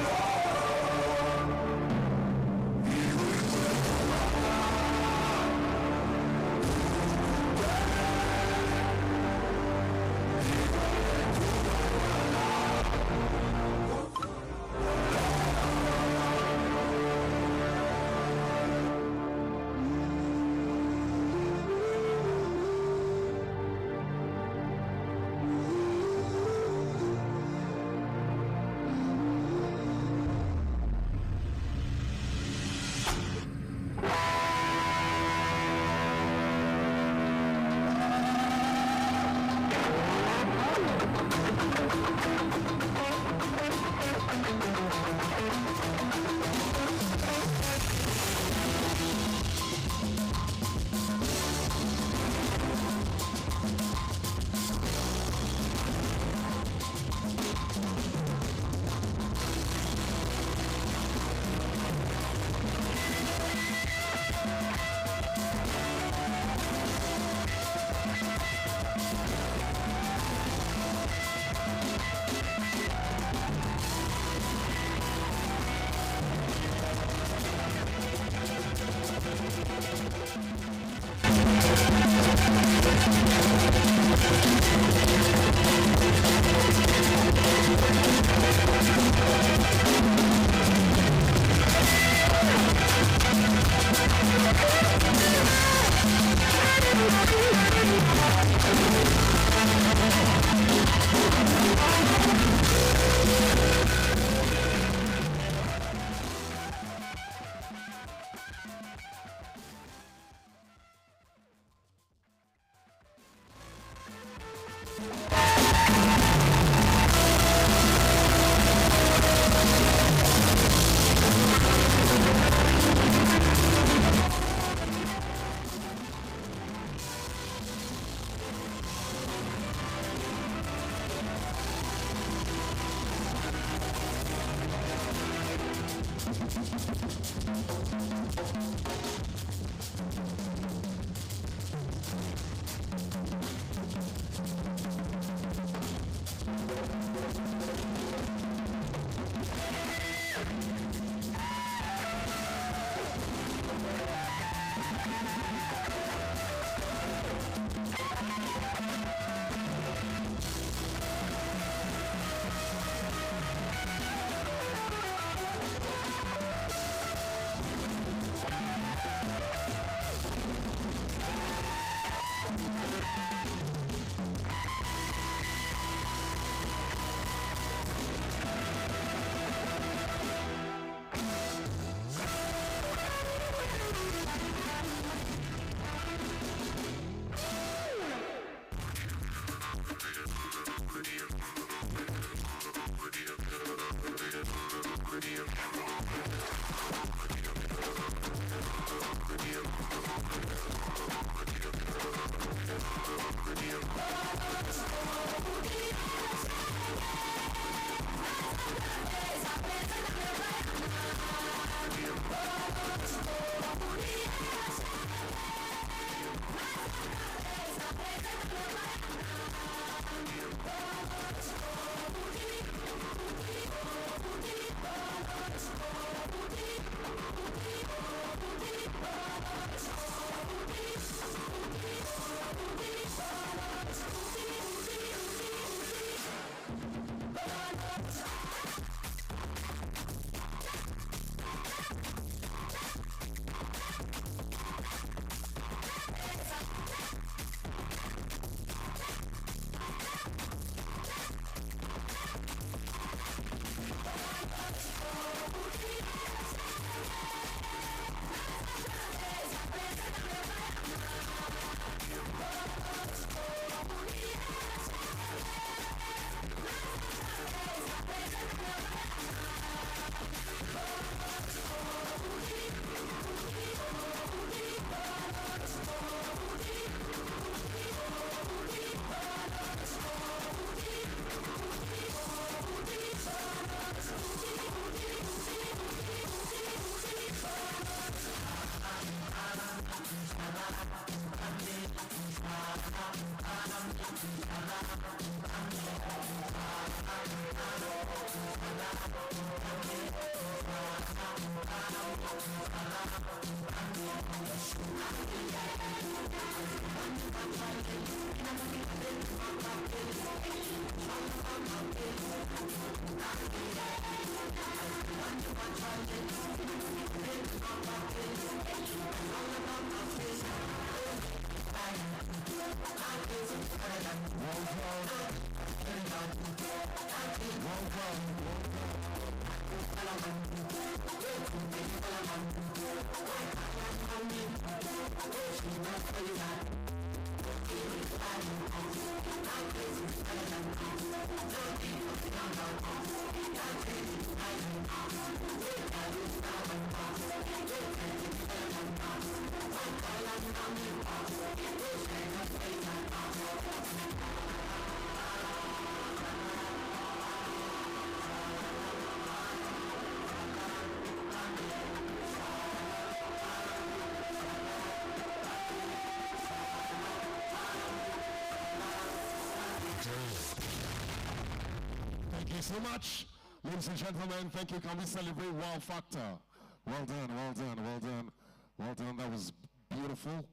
Thank you so much. Ladies and gentlemen, thank you. Can we celebrate Wow Factor? Well done, well done, well done. Well done. That was beautiful.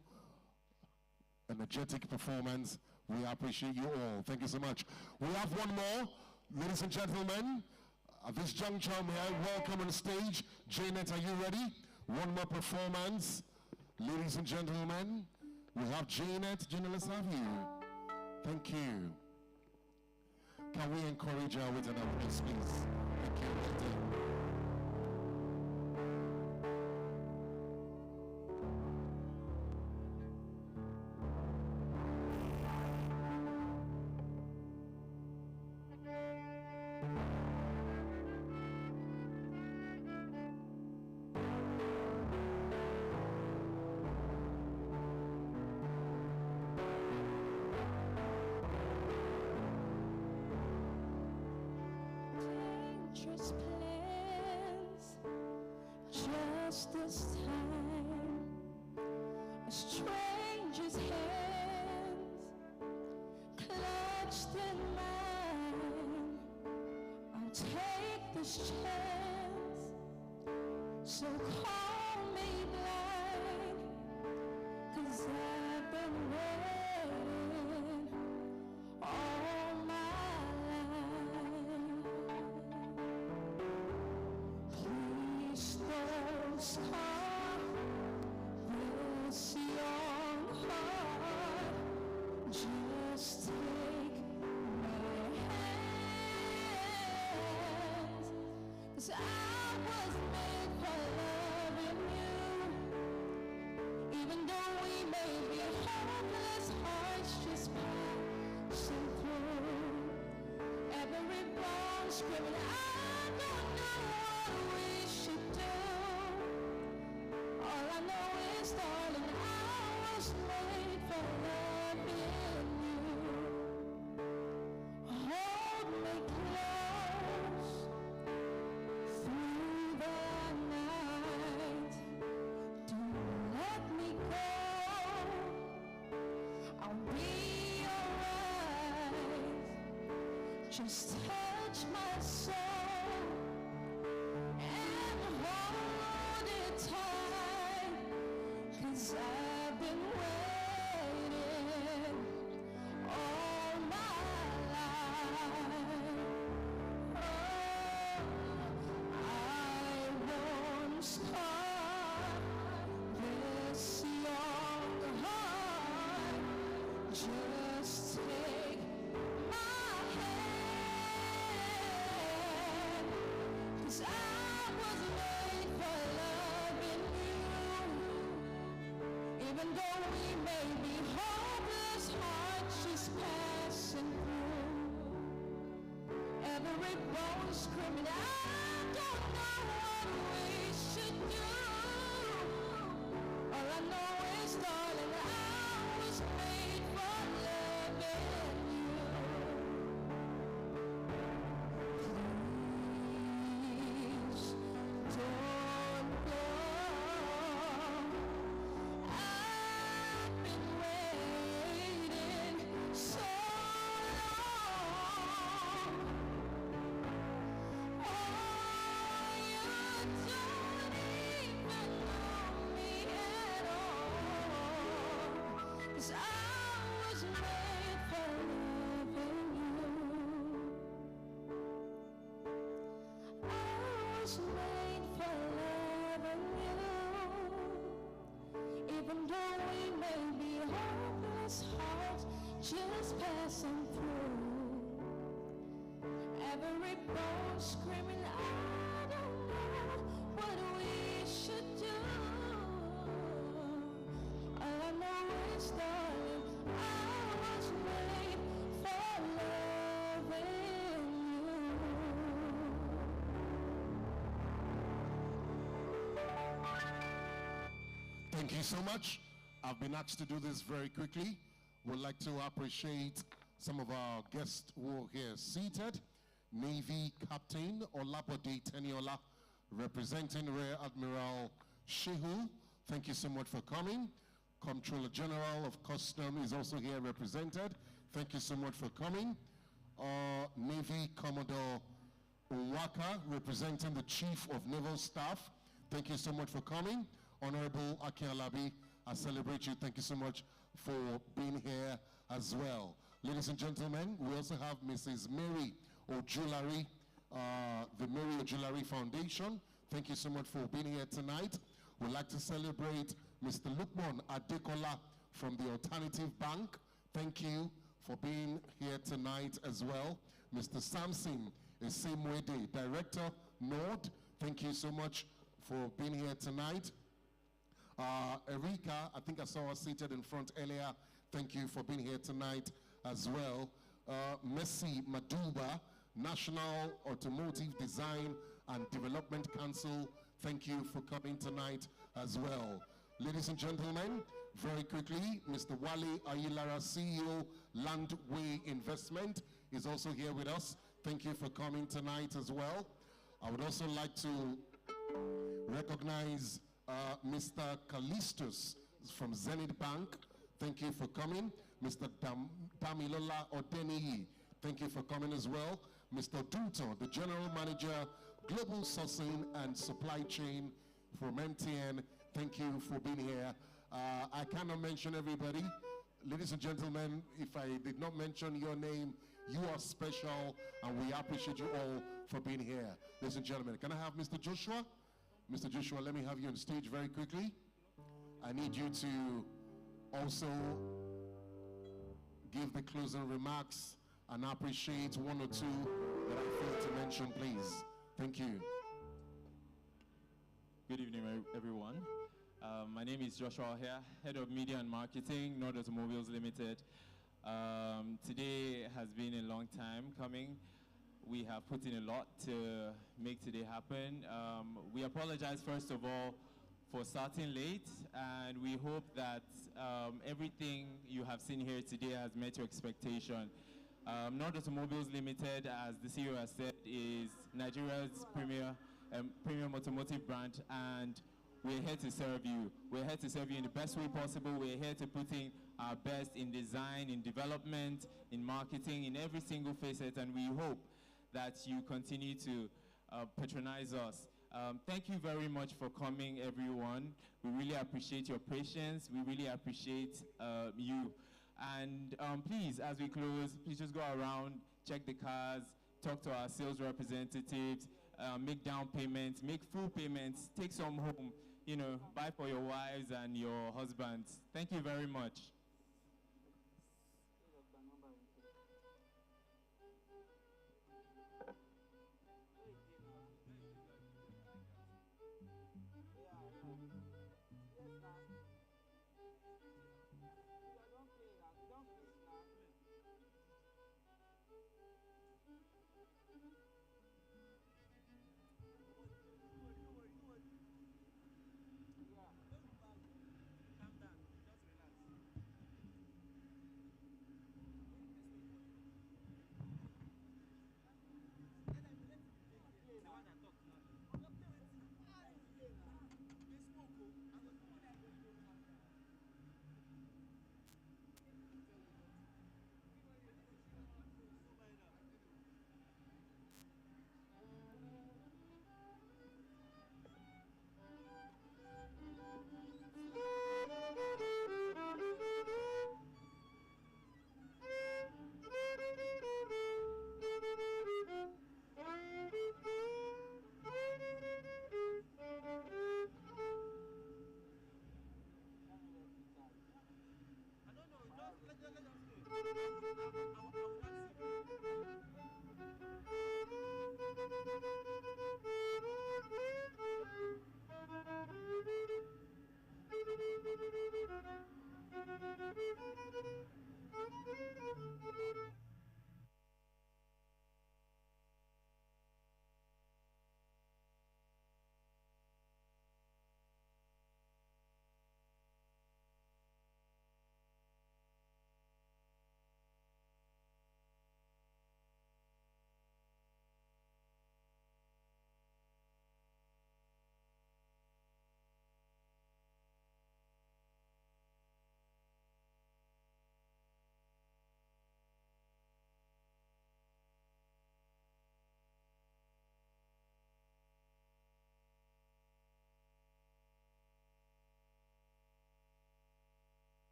Energetic performance. We appreciate you all. Thank you so much. We have one more. Ladies and gentlemen, at this juncture, may I welcome on stage, Janet, are you ready? One more performance. Ladies and gentlemen, we have Janet. Janet, let's have you. Thank you. Can we encourage her with an applause, please? Thank you. Well done. just this time, a stranger's hands clutched in mine. I'll take this chance, so call me blind, 'cause I've been waiting all my life. Please don't stop this young heart. Just take my hand, 'cause I was made for loving you. Even though we may be hopeless hearts just passing through. Every bone screaming, I don't know what we should do. All I know is, darling, I was made for loving you. Hold me close through the night. Don't let me go. I'll be alright. Just touch my soul and hold it tight, 'cause I've been waiting all my life. Oh, I won't stop this young heart. Just take my hand, 'cause I was made for loving you. Even though we may be hopeless hearts just passing through. Every bone screaming, I don't know what we should do. All I know is, darling, I was made for loving you. Please don't go. I've been waiting so long. Oh, you don't even know me at all, 'cause I was made for loving you. I was made for loving you. Even though we may be hopeless hearts just passing through. Every bone screaming, I don't know what we should do. All I know is, darling, I was made for loving you. Thank you so much. I've been asked to do this very quickly. Would like to appreciate some of our guests who are here seated. Navy Captain Olabode Teniola, representing Rear Admiral Shehu. Thank you so much for coming. Comptroller General of Custom is also here represented. Thank you so much for coming. Navy Commodore Nwaka, representing the Chief of Naval Staff. Thank you so much for coming. Honorable Akialabi, I celebrate you. Thank you so much for being here as well. Ladies and gentlemen, we also have Mrs. Mary Ojulari, the Mary Ojulari Foundation. Thank you so much for being here tonight. We'd like to celebrate Mr. Lukman Adekola from the Alternative Bank. Thank you for being here tonight as well. Mr. Samson Esemwede, Director, Nord. Thank you so much for being here tonight. Erika, I think I saw her seated in front earlier. Thank you for being here tonight as well. Messi Maduba, National Automotive Design and Development Council. Thank you for coming tonight as well. Ladies and gentlemen, very quickly, Mr. Wale Ayilara, CEO, Landway Investment, is also here with us. Thank you for coming tonight as well. I would also like to Recognize Mr. Callistus from Zenith Bank. Thank you for coming. Mr. Damilola Odeniyi, thank you for coming as well. Mr. Dunton, the General Manager, Global Sourcing and Supply Chain from MTN, thank you for being here. I cannot mention everybody. Ladies and gentlemen, if I did not mention your name, you are special, and we appreciate you all for being here. Ladies and gentlemen, can I have Mr. Joshua? Mr. Joshua, let me have you on stage very quickly. I need you to also give the closing remarks and appreciate one or two that I failed to mention, please. Thank you. Good evening, everyone. My name is Joshua here, Head of Media and Marketing, Nord Automobiles Limited. Today has been a long time coming. We have put in a lot to make today happen. We apologize, first of all, for starting late, and we hope that everything you have seen here today has met your expectation. Nord Automobiles Limited, as the CEO has said, is Nigeria's premium automotive brand, and we're here to serve you. We're here to serve you in the best way possible. We're here to put in our best in design, in development, in marketing, in every single facet, and we hope that you continue to patronize us. Thank you very much for coming, everyone. We really appreciate your patience. We really appreciate you. And please, as we close, please just go around, check the cars, talk to our sales representatives, make down payments, make full payments, take some home, you know, buy for your wives and your husbands. Thank you very much.